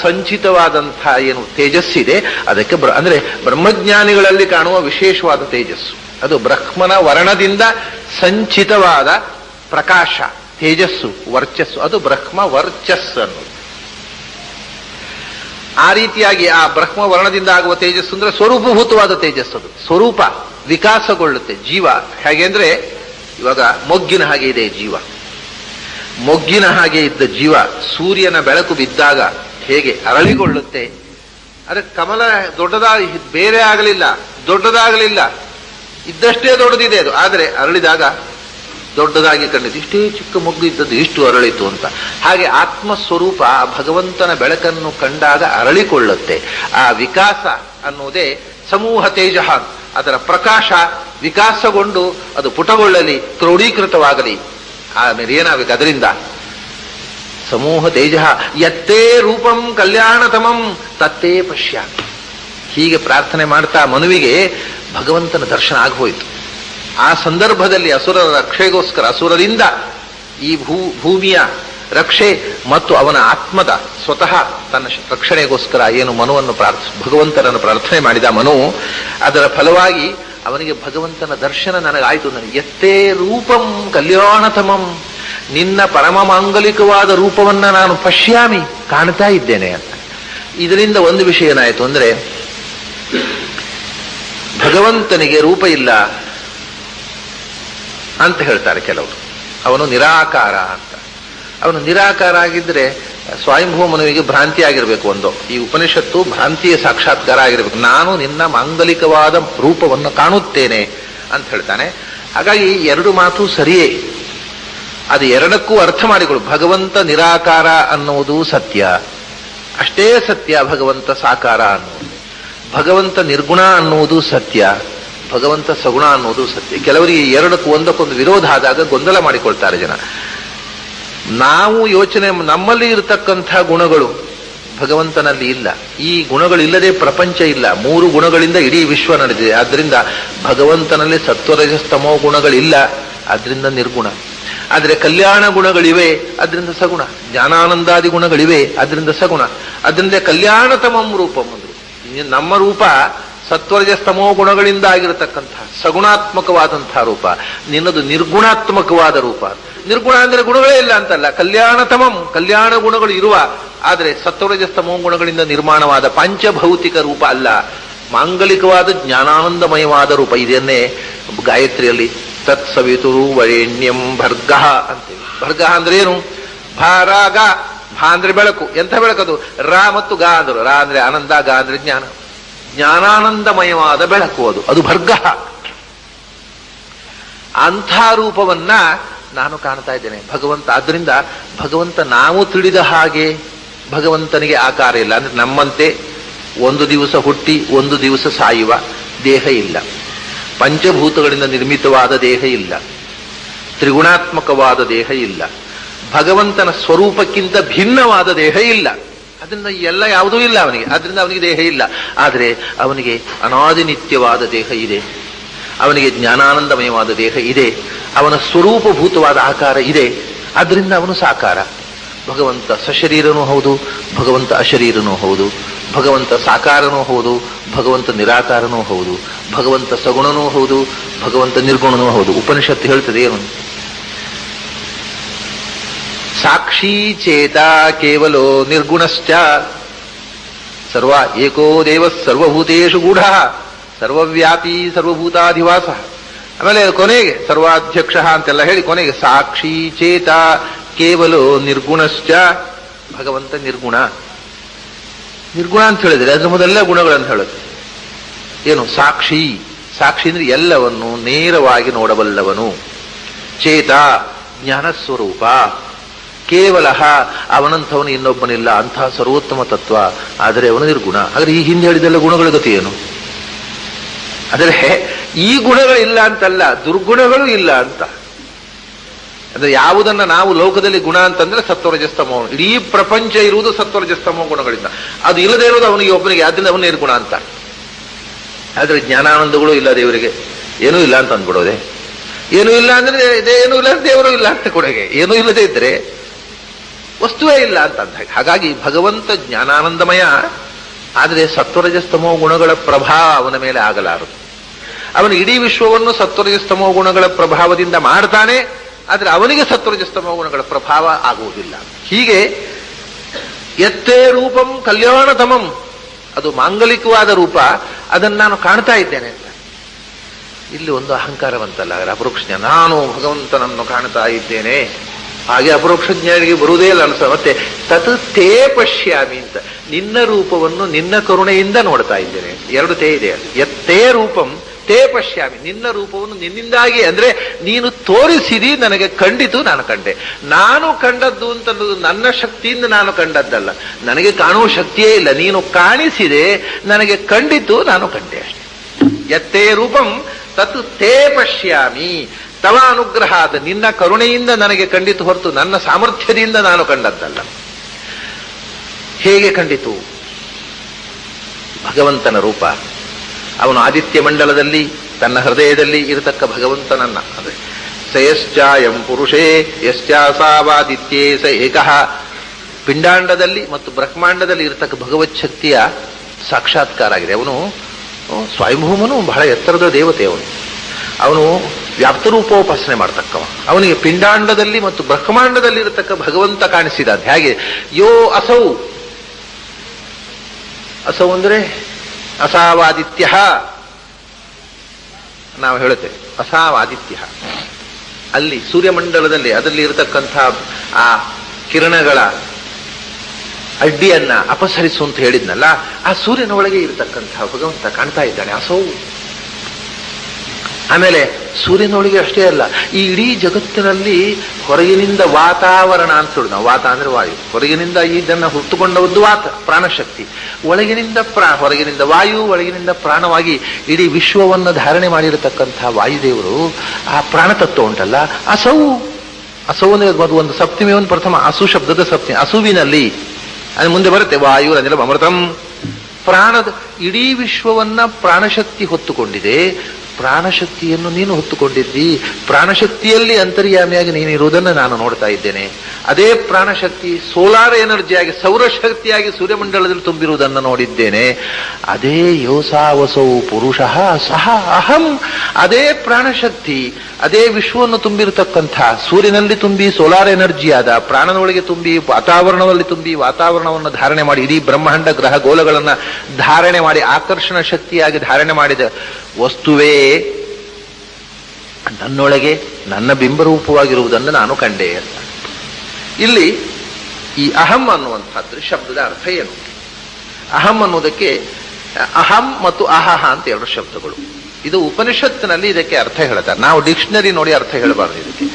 ಸಂಚಿತವಾದಂತಹ ಏನು ತೇಜಸ್ಸಿದೆ ಅದಕ್ಕೆ ಅಂದ್ರೆ ಬ್ರಹ್ಮಜ್ಞಾನಿಗಳಲ್ಲಿ ಕಾಣುವ ವಿಶೇಷವಾದ ತೇಜಸ್ಸು ಅದು ಬ್ರಹ್ಮನ ವರ್ಣದಿಂದ ಸಂಚಿತವಾದ ಪ್ರಕಾಶ, ತೇಜಸ್ಸು, ವರ್ಚಸ್ಸು, ಅದು ಬ್ರಹ್ಮ ವರ್ಚಸ್ ಅನ್ನೋದು. ಆ ರೀತಿಯಾಗಿ ಆ ಬ್ರಹ್ಮ ವರ್ಣದಿಂದ ಆಗುವ ತೇಜಸ್ಸು ಅಂದ್ರೆ ಸ್ವರೂಪಭೂತವಾದ ತೇಜಸ್ಸು. ಅದು ಸ್ವರೂಪ ವಿಕಾಸಗೊಳ್ಳುತ್ತೆ. ಜೀವ ಹೇಗೆ ಅಂದ್ರೆ ಇವಾಗ ಮೊಗ್ಗಿನ ಹಾಗೆ ಇದೆ ಜೀವ. ಮೊಗ್ಗಿನ ಹಾಗೆ ಇದ್ದ ಜೀವ ಸೂರ್ಯನ ಬೆಳಕು ಬಿದ್ದಾಗ ಹೇಗೆ ಅರಳಿಕೊಳ್ಳುತ್ತೆ. ಅದಕ್ಕೆ ಕಮಲ ದೊಡ್ಡದಾಗಿ ಬೇರೆ ಆಗಲಿಲ್ಲ, ದೊಡ್ಡದಾಗಲಿಲ್ಲ, ಇದ್ದಷ್ಟೇ ದೊಡ್ಡದಿದೆ ಅದು. ಆದರೆ ಅರಳಿದಾಗ ದೊಡ್ಡದಾಗಿ ಕಂಡಿದ್ದು, ಇಷ್ಟೇ ಚಿಕ್ಕ ಮೊಗ್ಗು ಇದ್ದದ್ದು ಇಷ್ಟು ಅರಳಿತು ಅಂತ. ಹಾಗೆ ಆತ್ಮಸ್ವರೂಪ ಭಗವಂತನ ಬೆಳಕನ್ನು ಕಂಡಾಗ ಅರಳಿಕೊಳ್ಳುತ್ತೆ. ಆ ವಿಕಾಸ ಅನ್ನುವುದೇ ಸಮೂಹ ತೇಜ. ಅದರ ಪ್ರಕಾಶ ವಿಕಾಸಗೊಂಡು ಅದು ಪುಟಗೊಳ್ಳಲಿ, ಕ್ರೋಢೀಕೃತವಾಗಲಿ. ಆಮೇಲೆ ಏನಾಗಬೇಕು ಅದರಿಂದ? ಸಮೂಹ ತೇಜ ಯತ್ತೇ ರೂಪಂ ಕಲ್ಯಾಣತಮಂ ತತ್ತೇ ಪಶ್ಯಾಮಿ. ಹೀಗೆ ಪ್ರಾರ್ಥನೆ ಮಾಡ್ತಾ ಮನುವಿಗೆ ಭಗವಂತನ ದರ್ಶನ ಆಗೋಯ್ತು. ಆ ಸಂದರ್ಭದಲ್ಲಿ ಅಸುರರ ರಕ್ಷೆಗೋಸ್ಕರ, ಅಸುರರಿಂದ ಈ ಭೂಮಿಯ ರಕ್ಷೆ ಮತ್ತು ಅವನ ಆತ್ಮದ ಸ್ವತಃ ತನ್ನ ರಕ್ಷಣೆಗೋಸ್ಕರ ಏನು ಮನುವನ್ನು ಭಗವಂತನನ್ನು ಪ್ರಾರ್ಥನೆ ಮಾಡಿದ ಮನು, ಅದರ ಫಲವಾಗಿ ಅವನಿಗೆ ಭಗವಂತನ ದರ್ಶನ ನನಗಾಯಿತು. ನನಗೆ ಎತ್ತೇ ರೂಪಂ ಕಲ್ಯಾಣತಮಂ, ನಿನ್ನ ಪರಮ ಮಾಂಗಲಿಕವಾದ ರೂಪವನ್ನ ನಾನು ಪಶ್ಯಾಮಿ, ಕಾಣ್ತಾ ಇದ್ದೇನೆ ಅಂತ. ಇದರಿಂದ ಒಂದು ವಿಷಯ ಏನಾಯಿತು ಅಂದ್ರೆ, ಭಗವಂತನಿಗೆ ರೂಪ ಇಲ್ಲ ಅಂತ ಹೇಳ್ತಾರೆ ಕೆಲವರು. ಅವನು ನಿರಾಕಾರ ಅಂತ. ಅವನು ನಿರಾಕಾರ ಆಗಿದ್ರೆ ಸ್ವಯಂಭೂ ಮನುವಿಗೆ ಭ್ರಾಂತಿ ಆಗಿರಬೇಕು. ಒಂದು ಈ ಉಪನಿಷತ್ತು ಭ್ರಾಂತಿಯ ಸಾಕ್ಷಾತ್ಕಾರ ಆಗಿರಬೇಕು. ನಾನು ನಿನ್ನ ಮಾಂಗಲಿಕವಾದ ರೂಪವನ್ನು ಕಾಣುತ್ತೇನೆ ಅಂತ ಹೇಳ್ತಾನೆ. ಹಾಗಾಗಿ 2 ಮಾತು ಸರಿಯೇ. ಅದು ಎರಡಕ್ಕೂ ಅರ್ಥ ಮಾಡಿಕೊಳ್ಳು. ಭಗವಂತ ನಿರಾಕಾರ ಅನ್ನುವುದು ಸತ್ಯ, ಅಷ್ಟೇ ಸತ್ಯ. ಭಗವಂತ ಸಾಕಾರ ಅನ್ನುವುದು, ಭಗವಂತ ನಿರ್ಗುಣ ಅನ್ನುವುದು ಸತ್ಯ, ಭಗವಂತ ಸಗುಣ ಅನ್ನುವುದು ಸತ್ಯ. ಕೆಲವರಿಗೆ ಎರಡಕ್ಕೂ ಒಂದಕ್ಕೊಂದು ವಿರೋಧ ಆದಾಗ ಗೊಂದಲ ಮಾಡಿಕೊಳ್ತಾರೆ ಜನ. ನಾವು ಯೋಚನೆ, ನಮ್ಮಲ್ಲಿ ಇರತಕ್ಕಂಥ ಗುಣಗಳು ಭಗವಂತನಲ್ಲಿ ಇಲ್ಲ. ಈ ಗುಣಗಳಿಲ್ಲದೆ ಪ್ರಪಂಚ ಇಲ್ಲ. 3 ಗುಣಗಳಿಂದ ಇಡೀ ವಿಶ್ವ ನಡೆದಿದೆ. ಆದ್ರಿಂದ ಭಗವಂತನಲ್ಲಿ ಸತ್ವರಜಸ್ತಮೋ ಗುಣಗಳಿಲ್ಲ, ಆದ್ರಿಂದ ನಿರ್ಗುಣ. ಆದರೆ ಕಲ್ಯಾಣ ಗುಣಗಳಿವೆ, ಅದರಿಂದ ಸಗುಣ. ಜ್ಞಾನಾನಂದಾದಿ ಗುಣಗಳಿವೆ, ಅದರಿಂದ ಸಗುಣ. ಅದರಿಂದ ಕಲ್ಯಾಣತಮಂ ರೂಪಂ ಅಂದ್ರು. ನಮ್ಮ ರೂಪ ಸತ್ವರಜಸ್ತಮೋ ಗುಣಗಳಿಂದ ಆಗಿರತಕ್ಕಂಥ ಸಗುಣಾತ್ಮಕವಾದಂತಹ ರೂಪ. ನಿನ್ನದು ನಿರ್ಗುಣಾತ್ಮಕವಾದ ರೂಪ. ನಿರ್ಗುಣ ಅಂದ್ರೆ ಗುಣಗಳೇ ಇಲ್ಲ ಅಂತಲ್ಲ, ಕಲ್ಯಾಣತಮಂ, ಕಲ್ಯಾಣ ಗುಣಗಳು ಇರುವ, ಆದರೆ ಸತ್ವರಜಸ್ತಮೋ ಗುಣಗಳಿಂದ ನಿರ್ಮಾಣವಾದ ಪಂಚಭೌತಿಕ ರೂಪ ಅಲ್ಲ, ಮಾಂಗಲಿಕವಾದ ಜ್ಞಾನಾನಂದಮಯವಾದ ರೂಪ. ಇದನ್ನೇ ಗಾಯತ್ರಿಯಲ್ಲಿ ತತ್ಸವಿತುರು ವರೇಣ್ಯಂ ಭರ್ಗ ಅಂತೇಳಿ. ಭರ್ಗ ಅಂದ್ರೆ ಏನು? ಭಾರಾಗ. ಭಾ ಅಂದ್ರೆ ಬೆಳಕು. ಎಂಥ ಬೆಳಕದು? ರಾ ಮತ್ತು ಗಾ ಅಂದರು. ರಾ ಅಂದ್ರೆ ಆನಂದ, ಗಾ ಅಂದ್ರೆ ಜ್ಞಾನ. ಜ್ಞಾನಾನಂದಮಯವಾದ ಬೆಳಕು ಅದು, ಅದು ಭರ್ಗ. ಅಂಥ ರೂಪವನ್ನ ನಾನು ಕಾಣ್ತಾ ಇದ್ದೇನೆ ಭಗವಂತ. ಆದ್ರಿಂದ ಭಗವಂತ ನಾವು ತಿಳಿದ ಹಾಗೆ ಭಗವಂತನಿಗೆ ಆಕಾರ ಇಲ್ಲ. ಅಂದ್ರೆ ನಮ್ಮಂತೆ ಒಂದು ದಿವಸ ಹುಟ್ಟಿ ಒಂದು ದಿವಸ ಸಾಯುವ ದೇಹ ಇಲ್ಲ, ಪಂಚಭೂತಗಳಿಂದ ನಿರ್ಮಿತವಾದ ದೇಹ ಇಲ್ಲ, ತ್ರಿಗುಣಾತ್ಮಕವಾದ ದೇಹ ಇಲ್ಲ, ಭಗವಂತನ ಸ್ವರೂಪಕ್ಕಿಂತ ಭಿನ್ನವಾದ ದೇಹ ಇಲ್ಲ. ಅದರಿಂದ ಎಲ್ಲ ಯಾವುದೂ ಇಲ್ಲ ಅವನಿಗೆ. ಆದ್ರಿಂದ ಅವನಿಗೆ ದೇಹ ಇಲ್ಲ. ಆದರೆ ಅವನಿಗೆ ಅನಾದಿನಿತ್ಯವಾದ ದೇಹ ಇದೆ, ಅವನಿಗೆ ಜ್ಞಾನಾನಂದಮಯವಾದ ದೇಹ ಇದೆ, ಅವನ ಸ್ವರೂಪಭೂತವಾದ ಆಕಾರ ಇದೆ. ಆದ್ರಿಂದ ಅವನು ಸಾಕಾರ. ಭಗವಂತ ಸಶರೀರನೂ ಹೌದು, ಭಗವಂತ ಅಶರೀರನೂ ಹೌದು, ಭಗವಂತ ಸಾಕಾರನೂ ಹೌದು, ಭಗವಂತ ನಿರಾಕಾರನೂ ಹೌದು, ಭಗವಂತ ಸಗುಣನೂ ಹೌದು, ಭಗವಂತ ನಿರ್ಗುಣನೂ ಹೌದು. ಉಪನಿಷತ್ತು ಹೇಳ್ತದೆ ಏನು? ಸಾಕ್ಷಿ ಚೇತ ಕೇವಲೋ ನಿರ್ಗುಣಶ್ಚ ಸರ್ವ ಏಕೋ ದೇವ ಸರ್ವಭೂತೇಷು ಗೂಢ ಸರ್ವವ್ಯಾಪಿ ಸರ್ವಭೂತಾಧಿವಾಸ. ಆಮೇಲೆ ಕೊನೆಗೆ ಸರ್ವಾಧ್ಯಕ್ಷ ಅಂತೆಲ್ಲ ಹೇಳಿ ಕೊನೆಗೆ ಸಾಕ್ಷಿ ಚೇತ ಕೇವಲೋ ನಿರ್ಗುಣಶ್ಚ. ಭಗವಂತ ನಿರ್ಗುಣ. ನಿರ್ಗುಣ ಅಂತ ಹೇಳಿದ್ರೆ ಅದ್ರ ಮೊದಲೆಲ್ಲ ಗುಣಗಳಂತ ಹೇಳುತ್ತೆ. ಏನು? ಸಾಕ್ಷಿ. ಸಾಕ್ಷಿ ಅಂದ್ರೆ ಎಲ್ಲವನ್ನು ನೇರವಾಗಿ ನೋಡಬಲ್ಲವನು. ಚೇತ ಜ್ಞಾನಸ್ವರೂಪ. ಕೇವಲ ಅವನಂಥವನು ಇನ್ನೊಬ್ಬನಿಲ್ಲ, ಅಂತಹ ಸರ್ವೋತ್ತಮ ತತ್ವ. ಆದರೆ ಅವನು ನಿರ್ಗುಣ. ಹಾಗಾದ್ರೆ ಈ ಹಿಂದೆ ಹೇಳಿದೆಲ್ಲ ಗುಣಗಳ ಗತಿ ಏನು? ಆದರೆ ಈ ಗುಣಗಳಿಲ್ಲ ಅಂತಲ್ಲ, ದುರ್ಗುಣಗಳು ಇಲ್ಲ ಅಂತ. ಅಂದ್ರೆ ಯಾವುದನ್ನ ನಾವು ಲೋಕದಲ್ಲಿ ಗುಣ ಅಂತಂದ್ರೆ ಸತ್ವರಜಸ್ತಮೋ, ಇಡೀ ಪ್ರಪಂಚ ಇರುವುದು ಸತ್ವರಜಸ್ತಮೋ ಗುಣಗಳಿಂದ. ಅದು ಇಲ್ಲದೆ ಇರೋದು ಅವನಿಗೆ ಒಬ್ಬನಿಗೆ, ಆದ್ರಿಂದ ಅವನೇ ಗುಣ ಅಂತ. ಆದ್ರೆ ಜ್ಞಾನಾನಂದಗಳು ಇಲ್ಲ ದೇವರಿಗೆ, ಏನೂ ಇಲ್ಲ ಅಂತ ಅಂದ್ಬಿಡೋದೆ. ಏನೂ ಇಲ್ಲ ಅಂದ್ರೆ ಏನೂ ಇಲ್ಲ, ದೇವರು ಇಲ್ಲ ಅಂತ ಕೊಡಗೆ. ಏನೂ ಇಲ್ಲದೆ ಇದ್ರೆ ವಸ್ತುವೇ ಇಲ್ಲ ಅಂತ ಅಂದ. ಹಾಗಾಗಿ ಭಗವಂತ ಜ್ಞಾನಾನಂದಮಯ, ಆದರೆ ಸತ್ವರಜಸ್ತಮೋ ಗುಣಗಳ ಪ್ರಭಾವ ಅವನ ಮೇಲೆ ಆಗಲಾರದು. ಅವನು ಇಡೀ ವಿಶ್ವವನ್ನು ಸತ್ವರಜಸ್ತಮೋ ಗುಣಗಳ ಪ್ರಭಾವದಿಂದ ಮಾಡ್ತಾನೆ, ಆದರೆ ಅವನಿಗೆ ಸತ್ವರಜಸ್ತಮೋ ಗುಣಗಳ ಪ್ರಭಾವ ಆಗುವುದಿಲ್ಲ. ಹೀಗೆ ಎತ್ತೇ ರೂಪಂ ಕಲ್ಯಾಣತಮಂ, ಅದು ಮಾಂಗಲಿಕವಾದ ರೂಪ, ಅದನ್ನು ನಾನು ಕಾಣ್ತಾ ಇದ್ದೇನೆ ಅಂತ. ಇಲ್ಲಿ ಒಂದು ಅಹಂಕಾರವಂತಲ್ಲ, ಅಪರೋಕ್ಷ ಜ್ಞಾನ, ನಾನು ಭಗವಂತನನ್ನು ಕಾಣ್ತಾ ಇದ್ದೇನೆ. ಹಾಗೆ ಅಪರೋಕ್ಷ ಜ್ಞಾನಿಗೆ ಬರುವುದೇ ಇಲ್ಲ ಅನ್ಸ. ಮತ್ತೆ ತತ್ ತೇ ಪಶ್ಯಾಮಿ ಅಂತ, ನಿನ್ನ ರೂಪವನ್ನು ನಿನ್ನ ಕರುಣೆಯಿಂದ ನೋಡ್ತಾ ಇದ್ದೇನೆ. ಎರಡು ತೇ ಇದೆ. ಎತ್ತೇ ರೂಪಂ ತೇ ಪಶ್ಯಾಮಿ, ನಿನ್ನ ರೂಪವನ್ನು ನಿನ್ನಿಂದಾಗಿ, ಅಂದ್ರೆ ನೀನು ತೋರಿಸಿದಿ ನನಗೆ ಕಂಡಿತು, ನಾನು ಕಂಡೆ. ನಾನು ಕಂಡದ್ದು ಅಂತನ್ನೋದು ನನ್ನ ಶಕ್ತಿಯಿಂದ ನಾನು ಕಂಡದ್ದಲ್ಲ, ನನಗೆ ಕಾಣುವ ಶಕ್ತಿಯೇ ಇಲ್ಲ. ನೀನು ಕಾಣಿಸಿದೆ, ನನಗೆ ಕಂಡಿತು, ನಾನು ಕಂಡೆ ಅಷ್ಟೆ. ಎತ್ತೇ ರೂಪಂ ತತ್ ತೇ ಪಶ್ಯಾಮಿ ತವ ಅನುಗ್ರಹಾದ, ನಿನ್ನ ಕರುಣೆಯಿಂದ ನನಗೆ ಕಂಡಿತು ಹೊರತು ನನ್ನ ಸಾಮರ್ಥ್ಯದಿಂದ ನಾನು ಕಂಡದ್ದಲ್ಲ. ಹೇಗೆ ಕಂಡಿತು? ಭಗವಂತನ ರೂಪ. ಅವನು ಆದಿತ್ಯ ಮಂಡಲದಲ್ಲಿ ತನ್ನ ಹೃದಯದಲ್ಲಿ ಇರತಕ್ಕ ಭಗವಂತನನ್ನ, ಅಂದ್ರೆ ಸಯಶ್ಚಾಯಂ ಪುರುಷೇ ಯಶ್ಚಾಸಾವಾದಿತ್ಯೇ ಸ ಏಕಃ, ಪಿಂಡಾಂಡದಲ್ಲಿ ಮತ್ತು ಬ್ರಹ್ಮಾಂಡದಲ್ಲಿ ಇರತಕ್ಕ ಭಗವತ್ ಶಕ್ತಿಯ ಸಾಕ್ಷಾತ್ಕಾರ ಆಗಿದೆ. ಅವನು ಸ್ವಯಂಭೂಮನು ಬಹಳ ಎತ್ತರದ ದೇವತೆ. ಅವನು ವ್ಯಾಪ್ತರೂಪೋಪಾಸನೆ ಮಾಡ್ತಕ್ಕವ. ಅವನಿಗೆ ಪಿಂಡಾಂಡದಲ್ಲಿ ಮತ್ತು ಬ್ರಹ್ಮಾಂಡದಲ್ಲಿ ಇರತಕ್ಕ ಭಗವಂತ ಕಾಣಿಸಿದ. ಹೇಗೆ? ಯೋ ಅಸೌ, ಅಸೌ ಅಂದ್ರೆ ಅಸಾವಾದಿತ್ಯ, ನಾವು ಹೇಳುತ್ತೇವೆ ಅಸಾವಾದಿತ್ಯ. ಅಲ್ಲಿ ಸೂರ್ಯಮಂಡಲದಲ್ಲಿ ಅದರಲ್ಲಿ ಇರತಕ್ಕಂಥ ಆ ಕಿರಣಗಳ ಅಡ್ಡಿಯನ್ನ ಅಪಸರಿಸು ಅಂತ ಹೇಳಿದ್ನಲ್ಲ, ಆ ಸೂರ್ಯನ ಒಳಗೆ ಇರತಕ್ಕಂಥ ಭಗವಂತ ಕಾಣ್ತಾ ಇದ್ದಾನೆ, ಅಸೌ. ಆಮೇಲೆ ಸೂರ್ಯನೊಳಗೆ ಅಷ್ಟೇ ಅಲ್ಲ, ಈ ಇಡೀ ಜಗತ್ತಿನಲ್ಲಿ ಹೊರಗಿನಿಂದ ವಾತಾವರಣ ಅಂತ ಹೇಳುದು ನಾವು. ವಾತ ಅಂದ್ರೆ ವಾಯು, ಹೊರಗಿನಿಂದ ಇದನ್ನು ಹುಟ್ಟುಕೊಂಡದ್ದು ವಾತ ಪ್ರಾಣಶಕ್ತಿ, ಒಳಗಿನಿಂದ ಹೊರಗಿನಿಂದ ವಾಯು, ಒಳಗಿನಿಂದ ಪ್ರಾಣವಾಗಿ ಇಡೀ ವಿಶ್ವವನ್ನು ಧಾರಣೆ ಮಾಡಿರತಕ್ಕಂಥ ವಾಯುದೇವರು ಆ ಪ್ರಾಣತತ್ವ ಉಂಟಲ್ಲ, ಅಸೌ. ಅಸೌ ಅಂದ್ರೆ ಒಂದು ಸಪ್ತಮಿ, ಒಂದು ಪ್ರಥಮ, ಅಸು ಶಬ್ದದ ಸಪ್ತಮಿ, ಅಸುವಿನಲ್ಲಿ ಅದು ಮುಂದೆ ಬರುತ್ತೆ. ವಾಯು ಅನಿಲ ಅಮೃತಂ. ಪ್ರಾಣದ ಇಡೀ ವಿಶ್ವವನ್ನ ಪ್ರಾಣಶಕ್ತಿ ಹೊತ್ತುಕೊಂಡಿದೆ. ಪ್ರಾಣಶಕ್ತಿಯನ್ನು ನೀನು ಹೊತ್ತುಕೊಂಡಿದ್ದಿ. ಪ್ರಾಣಶಕ್ತಿಯಲ್ಲಿ ಅಂತರ್ಯಾಮಿಯಾಗಿ ನೀನಿರುವುದನ್ನು ನಾನು ನೋಡ್ತಾ ಇದ್ದೇನೆ. ಅದೇ ಪ್ರಾಣಶಕ್ತಿ ಸೋಲಾರ್ ಎನರ್ಜಿಯಾಗಿ, ಸೌರಶಕ್ತಿಯಾಗಿ ಸೂರ್ಯಮಂಡಲದಲ್ಲಿ ತುಂಬಿರುವುದನ್ನು ನೋಡಿದ್ದೇನೆ. ಅದೇ ಯೋಸಾವಸೌ ಪುರುಷ ಸಹ ಅಹಂ. ಅದೇ ಪ್ರಾಣಶಕ್ತಿ, ಅದೇ ವಿಶ್ವವನ್ನು ತುಂಬಿರತಕ್ಕಂಥ, ಸೂರ್ಯನಲ್ಲಿ ತುಂಬಿ ಸೋಲಾರ್ ಎನರ್ಜಿಯಾದ, ಪ್ರಾಣನೊಳಗೆ ತುಂಬಿ ವಾತಾವರಣದಲ್ಲಿ ತುಂಬಿ ವಾತಾವರಣವನ್ನು ಧಾರಣೆ ಮಾಡಿ ಇಡೀ ಬ್ರಹ್ಮಾಂಡ ಗ್ರಹ ಗೋಲಗಳನ್ನು ಧಾರಣೆ ಮಾಡಿ ಆಕರ್ಷಣ ಶಕ್ತಿಯಾಗಿ ಧಾರಣೆ ಮಾಡಿದ ವಸ್ತುವೇ ನನ್ನೊಳಗೆ ನನ್ನ ಬಿಂಬರೂಪವಾಗಿರುವುದನ್ನು ನಾನು ಕಂಡೆ ಅಂತ. ಇಲ್ಲಿ ಈ ಅಹಂ ಅನ್ನುವಂಥದ್ದು ಶಬ್ದದ ಅರ್ಥ ಏನು? ಅಹಂ ಅನ್ನೋದಕ್ಕೆ ಅಹಂ ಮತ್ತು ಅಹಹ ಅಂತ ಎರಡು ಶಬ್ದಗಳು. ಇದು ಉಪನಿಷತ್ತಿನಲ್ಲಿ ಇದಕ್ಕೆ ಅರ್ಥ ಹೇಳ್ತಾರೆ. ನಾವು ಡಿಕ್ಷನರಿ ನೋಡಿ ಅರ್ಥ ಹೇಳಬಾರ್ದು ಇದಕ್ಕೆ.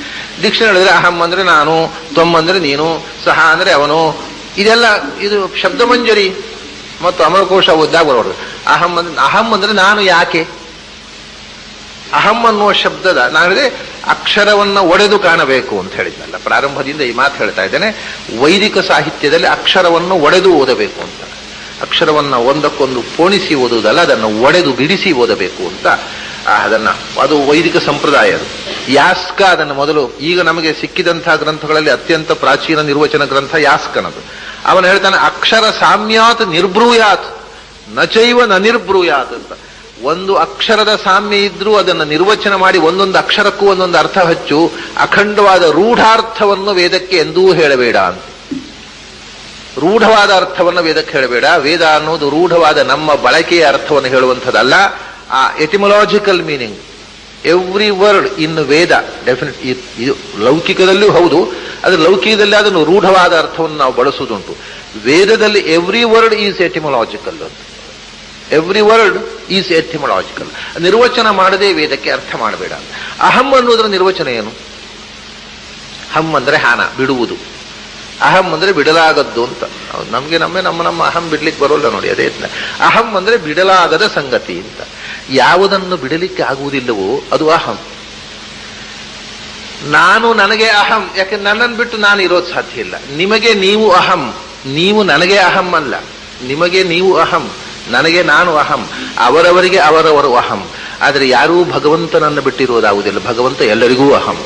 ಡಿಕ್ಷನರಿ ಹೇಳಿದ್ರೆ ಅಹಂ ಅಂದ್ರೆ ನಾನು, ತ್ವಮ್ ಅಂದ್ರೆ ನೀನು, ಸಹ ಅಂದ್ರೆ ಅವನು, ಇದೆಲ್ಲ ಇದು ಶಬ್ದಮಂಜರಿ ಮತ್ತು ಅಮರಕೋಶ ಓದಿದಾಗ ಬರೋದು. ಅಹಂ ಅಂದ್ರೆ ನಾನು ಯಾಕೆ? ಅಹಂ ಅನ್ನುವ ಶಬ್ದದ ನಾನಿದೆ ಅಕ್ಷರವನ್ನ ಒಡೆದು ಕಾಣಬೇಕು ಅಂತ ಹೇಳಿದ್ನಲ್ಲ, ಪ್ರಾರಂಭದಿಂದ ಈ ಮಾತು ಹೇಳ್ತಾ ಇದ್ದೇನೆ. ವೈದಿಕ ಸಾಹಿತ್ಯದಲ್ಲಿ ಅಕ್ಷರವನ್ನು ಒಡೆದು ಓದಬೇಕು ಅಂತ, ಅಕ್ಷರವನ್ನ ಒಂದಕ್ಕೊಂದು ಪೋಣಿಸಿ ಓದುವುದಲ್ಲ, ಅದನ್ನು ಒಡೆದು ಬಿಡಿಸಿ ಓದಬೇಕು ಅಂತ. ಅದು ವೈದಿಕ ಸಂಪ್ರದಾಯ. ಅದು ಯಾಸ್ಕ ಅದನ್ನು ಮೊದಲು, ಈಗ ನಮಗೆ ಸಿಕ್ಕಿದಂತಹ ಗ್ರಂಥಗಳಲ್ಲಿ ಅತ್ಯಂತ ಪ್ರಾಚೀನ ನಿರ್ವಚನ ಗ್ರಂಥ ಯಾಸ್ಕನದು. ಅವನು ಹೇಳ್ತಾನೆ ಅಕ್ಷರ ಸಾಮ್ಯಾತ್ ನಿರ್ಬ್ರೂಯಾತ್ ನಚೈವ ನ ನಿರ್ಬ್ರೂಯಾತ್ ಅಂತ. ಒಂದು ಅಕ್ಷರದ ಸಾಮ್ಯ ಇದ್ರೂ ಅದನ್ನು ನಿರ್ವಚನ ಮಾಡಿ ಒಂದೊಂದು ಅಕ್ಷರಕ್ಕೂ ಒಂದೊಂದು ಅರ್ಥ ಹಚ್ಚು, ಅಖಂಡವಾದ ರೂಢಾರ್ಥವನ್ನು ವೇದಕ್ಕೆ ಎಂದೂ ಹೇಳಬೇಡ ಅಂತ. ರೂಢವಾದ ಅರ್ಥವನ್ನು ವೇದಕ್ಕೆ ಹೇಳಬೇಡ. ವೇದ ಅನ್ನೋದು ರೂಢವಾದ ನಮ್ಮ ಬಳಕೆಯ ಅರ್ಥವನ್ನು ಹೇಳುವಂಥದ್ದಲ್ಲ. ಆ etymological meaning, every word in Veda definite. ಇದು ಲೌಕಿಕದಲ್ಲೂ ಹೌದು, ಅದು ಲೌಕಿಕದಲ್ಲಿ ಅದನ್ನು ರೂಢವಾದ ಅರ್ಥವನ್ನು ನಾವು ಬಳಸುವುದುಂಟು. ವೇದದಲ್ಲಿ ಎವ್ರಿ ವರ್ಡ್ ಈಸ್ ಎಟಿಮೊಲಾಜಿಕಲ್ ಅಂತ. Every word is etymological. ನಿರ್ವಚನ ಮಾಡದೆ ವೇದಕ್ಕೆ ಅರ್ಥ ಮಾಡಬೇಡ. ಅಹಂ ಅನ್ನೋದರ ನಿರ್ವಚನ ಏನು? ಹಮ್ ಅಂದ್ರೆ ಹಾನ, ಬಿಡುವುದು. ಅಹಂ ಅಂದ್ರೆ ಬಿಡಲಾಗದ್ದು ಅಂತ. ನಮಗೆ ನಮ್ಮ ಅಹಂ ಬಿಡ್ಲಿಕ್ಕೆ ಬರೋಲ್ಲ ನೋಡಿ. ಅದೇ ಅಹಂ ಅಂದ್ರೆ ಬಿಡಲಾಗದ ಸಂಗತಿ ಅಂತ. ಯಾವುದನ್ನು ಬಿಡಲಿಕ್ಕೆ ಆಗುವುದಿಲ್ಲವೋ ಅದು ಅಹಂ. ನಾನು ನನಗೆ ಅಹಂ, ಯಾಕೆ ನನ್ನನ್ನು ಬಿಟ್ಟು ನಾನು ಇರೋದು ಸಾಧ್ಯ ಇಲ್ಲ. ನಿಮಗೆ ನೀವು ಅಹಂ, ನೀವು ನನಗೆ ಅಹಂ ಅಲ್ಲ. ನಿಮಗೆ ನೀವು ಅಹಂ, ನನಗೆ ನಾನು ಅಹಂ, ಅವರವರಿಗೆ ಅವರವರು ಅಹಂ. ಆದರೆ ಯಾರೂ ಭಗವಂತನನ್ನು ಬಿಟ್ಟಿರುವುದಾಗುವುದಿಲ್ಲ. ಭಗವಂತ ಎಲ್ಲರಿಗೂ ಅಹಂ.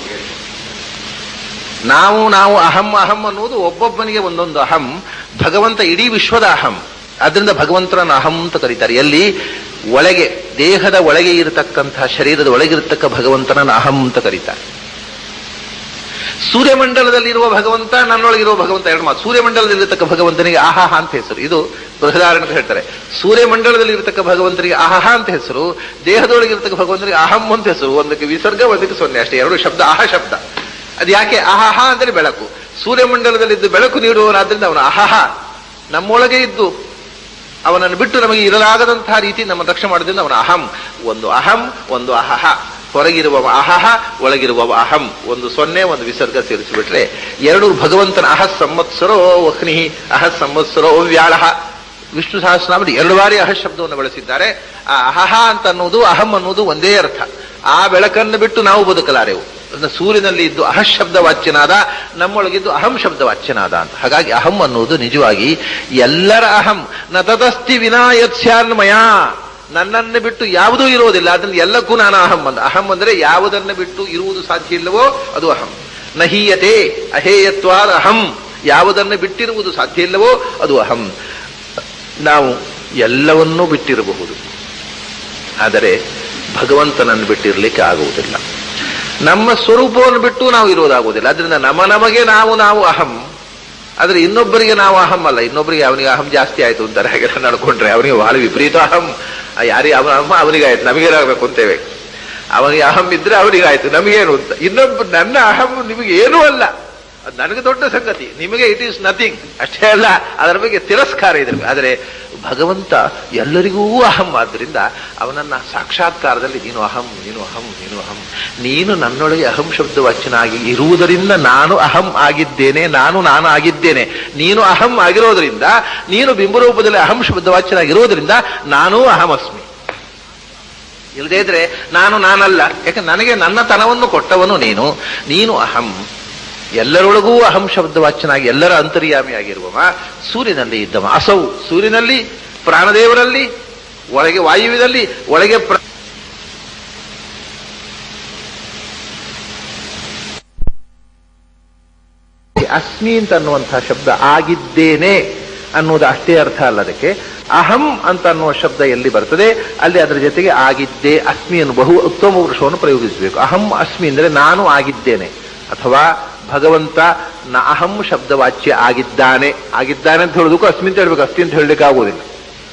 ನಾವು ಅಹಂ ಅಹಂ ಅನ್ನುವುದು ಒಬ್ಬೊಬ್ಬನಿಗೆ ಒಂದೊಂದು ಅಹಂ. ಭಗವಂತ ಇಡೀ ವಿಶ್ವದ ಅಹಂ. ಅದರಿಂದ ಭಗವಂತನನ್ನು ಅಹಂ ಅಂತ ಕರೀತಾರೆ. ಎಲ್ಲಿ ಒಳಗೆ, ದೇಹದ ಒಳಗೆ ಇರತಕ್ಕಂತಹ, ಶರೀರದ ಒಳಗಿರತಕ್ಕ ಭಗವಂತನನ್ನು ಅಹಂ ಅಂತ ಕರೀತಾರೆ. ಸೂರ್ಯಮಂಡಲದಲ್ಲಿರುವ ಭಗವಂತ, ನನ್ನೊಳಗಿರುವ ಭಗವಂತ ಎರಡು ಮಾತು. ಸೂರ್ಯಮಂಡಲದಲ್ಲಿರತಕ್ಕ ಭಗವಂತನಿಗೆ ಆಹಾಹ ಅಂತ ಹೆಸರು. ಇದು ಬೃಹದಾರಣ್ಯ ಹೇಳ್ತಾರೆ. ಸೂರ್ಯಮಂಡಲದಲ್ಲಿ ಇರತಕ್ಕ ಭಗವಂತನಿಗೆ ಆಹಾಹ ಅಂತ ಹೆಸರು, ದೇಹದೊಳಗಿರತಕ್ಕ ಭಗವಂತನಿಗೆ ಅಹಂ ಅಂತ ಹೆಸರು. ಒಂದಕ್ಕೆ ವಿಸರ್ಗ, ಒಂದಕ್ಕೆ ಸೊನ್ನೆ ಅಷ್ಟೇ, ಎರಡು ಶಬ್ದ. ಆಹ ಶಬ್ದ. ಅದು ಯಾಕೆ ಆಹಾಹ ಅಂದರೆ ಬೆಳಕು. ಸೂರ್ಯಮಂಡಲದಲ್ಲಿದ್ದು ಬೆಳಕು ನೀಡುವವನಾದ್ರಿಂದ ಅವನು ಆಹಾಹ. ನಮ್ಮೊಳಗೆ ಇದ್ದು ಅವನನ್ನು ಬಿಟ್ಟು ನಮಗೆ ಇರಲಾಗದಂತಹ ರೀತಿ ನಮ್ಮ ರಕ್ಷಣೆ ಮಾಡೋದ್ರಿಂದ ಅವನ ಅಹಂ. ಒಂದು ಅಹಂ, ಒಂದು ಅಹಹ. ಹೊರಗಿರುವ ಅಹಹ, ಒಳಗಿರುವ ಅಹಂ. ಒಂದು ಸೊನ್ನೆ, ಒಂದು ವಿಸರ್ಗ ಸೇರಿಸಿಬಿಟ್ರೆ ಎರಡು ಭಗವಂತನ ಅಹ ಸಂವತ್ಸರೋ ವಹ್ನಿ, ಅಹ ಸಂವತ್ಸರೋ ವ್ಯಾಳ. ವಿಷ್ಣು ಸಹಸ್ರನಾಮದಲ್ಲಿ 2 ಬಾರಿ ಅಹ ಶಬ್ದವನ್ನು ಬಳಸಿದ್ದಾರೆ. ಆ ಅಹಹ ಅಂತ ಅನ್ನೋದು, ಅಹಂ ಅನ್ನೋದು ಒಂದೇ ಅರ್ಥ. ಆ ಬೆಳಕನ್ನು ಬಿಟ್ಟು ನಾವು ಬದುಕಲಾರೆವು. ಸೂರ್ಯನಲ್ಲಿ ಇದ್ದು ಅಹ ಶಬ್ದ ವಾಚ್ಯನಾದ, ನಮ್ಮೊಳಗಿದ್ದು ಅಹಂ ಶಬ್ದ ವಾಚ್ಯನಾದ ಅಂತ. ಹಾಗಾಗಿ ಅಹಂ ಅನ್ನುವುದು ನಿಜವಾಗಿ ಎಲ್ಲರ ಅಹಂ. ನ ತದಸ್ತಿ ವಿನಾಯತ್ಸ್ಯಾನ್ಮಯ, ನನ್ನನ್ನು ಬಿಟ್ಟು ಯಾವುದೂ ಇರುವುದಿಲ್ಲ. ಅದರಲ್ಲಿ ಎಲ್ಲಕ್ಕೂ ನಾನು ಅಹಂ ಅಂದ. ಅಹಂ ಅಂದರೆ ಯಾವುದನ್ನು ಬಿಟ್ಟು ಇರುವುದು ಸಾಧ್ಯ ಇಲ್ಲವೋ ಅದು ಅಹಂ. ನಹೀಯತೆ ಅಹೇಯತ್ವಾದ ಅಹಂ, ಯಾವುದನ್ನು ಬಿಟ್ಟಿರುವುದು ಸಾಧ್ಯ ಇಲ್ಲವೋ ಅದು ಅಹಂ. ನಾವು ಎಲ್ಲವನ್ನೂ ಬಿಟ್ಟಿರಬಹುದು, ಆದರೆ ಭಗವಂತನನ್ನು ಬಿಟ್ಟಿರಲಿಕ್ಕೆ ಆಗುವುದಿಲ್ಲ. ನಮ್ಮ ಸ್ವರೂಪವನ್ನು ಬಿಟ್ಟು ನಾವು ಇರೋದಾಗುವುದಿಲ್ಲ. ಅದರಿಂದ ನಮಗೆ ನಾವು ಅಹಂ. ಆದ್ರೆ ಇನ್ನೊಬ್ಬರಿಗೆ ನಾವು ಅಹಂ ಅಲ್ಲ. ಇನ್ನೊಬ್ಬರಿಗೆ ಅವನಿಗೆ ಅಹಂ ಜಾಸ್ತಿ ಆಯ್ತು ಅಂತಾರೆ. ಹಾಗೆಲ್ಲ ನಡ್ಕೊಂಡ್ರೆ ಅವನಿಗೆ ಬಹಳ ವಿಪರೀತ ಅಹಂ. ಯಾರಿಗೆ ಅಹಂ ಅವನಿಗಾಯ್ತು, ನಮಗೇನಾಗಬೇಕು ಅಂತೇವೆ. ಅವನಿಗೆ ಅಹಂ ಇದ್ರೆ ಅವನಿಗಾಯ್ತು, ನಮಗೇನು ಅಂತ. ಇನ್ನೊಬ್ಬ ನನ್ನ ಅಹಂ ನಿಮಗೆ ಏನೂ ಅಲ್ಲ, ಅದು ನನಗೆ ದೊಡ್ಡ ಸಂಗತಿ, ನಿಮಗೆ ಇಟ್ ಈಸ್ ನಥಿಂಗ್. ಅಷ್ಟೇ ಅಲ್ಲ, ಅದರ ಬಗ್ಗೆ ತಿರಸ್ಕಾರ ಇದೆ. ಆದರೆ ಭಗವಂತ ಎಲ್ಲರಿಗೂ ಅಹಂ. ಆದ್ದರಿಂದ ಅವನನ್ನ ಸಾಕ್ಷಾತ್ಕಾರದಲ್ಲಿ ನೀನು ಅಹಂ, ನೀನು ಅಹಂ, ನೀನು ಅಹಂ. ನೀನು ನನ್ನೊಳಗೆ ಅಹಂ ಶಬ್ದವಾಚ್ಯನಾಗಿ ಇರುವುದರಿಂದ ನಾನು ಅಹಂ ಆಗಿದ್ದೇನೆ, ನಾನು ಆಗಿದ್ದೇನೆ. ನೀನು ಅಹಂ ಆಗಿರೋದ್ರಿಂದ, ನೀನು ಬಿಂಬರೂಪದಲ್ಲಿ ಅಹಂ ಶಬ್ದವಾಚ್ಯನಾಗಿರೋದ್ರಿಂದ ನಾನೂ ಅಹಮಸ್ಮಿ. ಇಲ್ಲದೇ ಇದ್ರೆ ನಾನಲ್ಲ. ಯಾಕಂದ್ರೆ ನನಗೆ ನನ್ನ ತನವನ್ನು ಕೊಟ್ಟವನು ನೀನು ಅಹಂ. ಎಲ್ಲರೊಳಗೂ ಅಹಂ ಶಬ್ದವಾಚ್ಯನಾಗಿ ಎಲ್ಲರ ಅಂತರ್ಯಾಮಿಯಾಗಿರುವವ, ಸೂರ್ಯನಲ್ಲಿ ಇದ್ದವ. ಅಸೌ ಸೂರ್ಯನಲ್ಲಿ, ಪ್ರಾಣದೇವರಲ್ಲಿ, ಒಳಗೆ ವಾಯುವಿನಲ್ಲಿ, ಒಳಗೆ ಅಸ್ಮಿ ಅಂತ ಅನ್ನುವಂತಹ ಶಬ್ದ ಆಗಿದ್ದೇನೆ ಅನ್ನೋದು ಅಷ್ಟೇ ಅರ್ಥ ಅಲ್ಲ. ಅದಕ್ಕೆ ಅಹಂ ಅಂತ ಅನ್ನುವ ಶಬ್ದ ಎಲ್ಲಿ ಬರ್ತದೆ ಅಲ್ಲಿ ಅದರ ಜೊತೆಗೆ ಆಗಿದ್ದೆ, ಅಸ್ಮಿ ಅನ್ನು ಬಹು ಉತ್ತಮ ಪುರುಷವನ್ನು ಪ್ರಯೋಗಿಸಬೇಕು. ಅಹಂ ಅಸ್ಮಿ ಅಂದರೆ ನಾನು ಆಗಿದ್ದೇನೆ, ಅಥವಾ ಭಗವಂತ ಅಹಂ ಶಬ್ದವಾಚ್ಯ ಆಗಿದ್ದಾನೆ ಅಂತ ಹೇಳೋದಕ್ಕೂ ಅಸ್ಮಿ ಅಂತ ಹೇಳ್ಬೇಕು. ಅಸ್ತಿ ಅಂತ ಹೇಳಲಿಕ್ಕೆ ಆಗುವುದಿಲ್ಲ.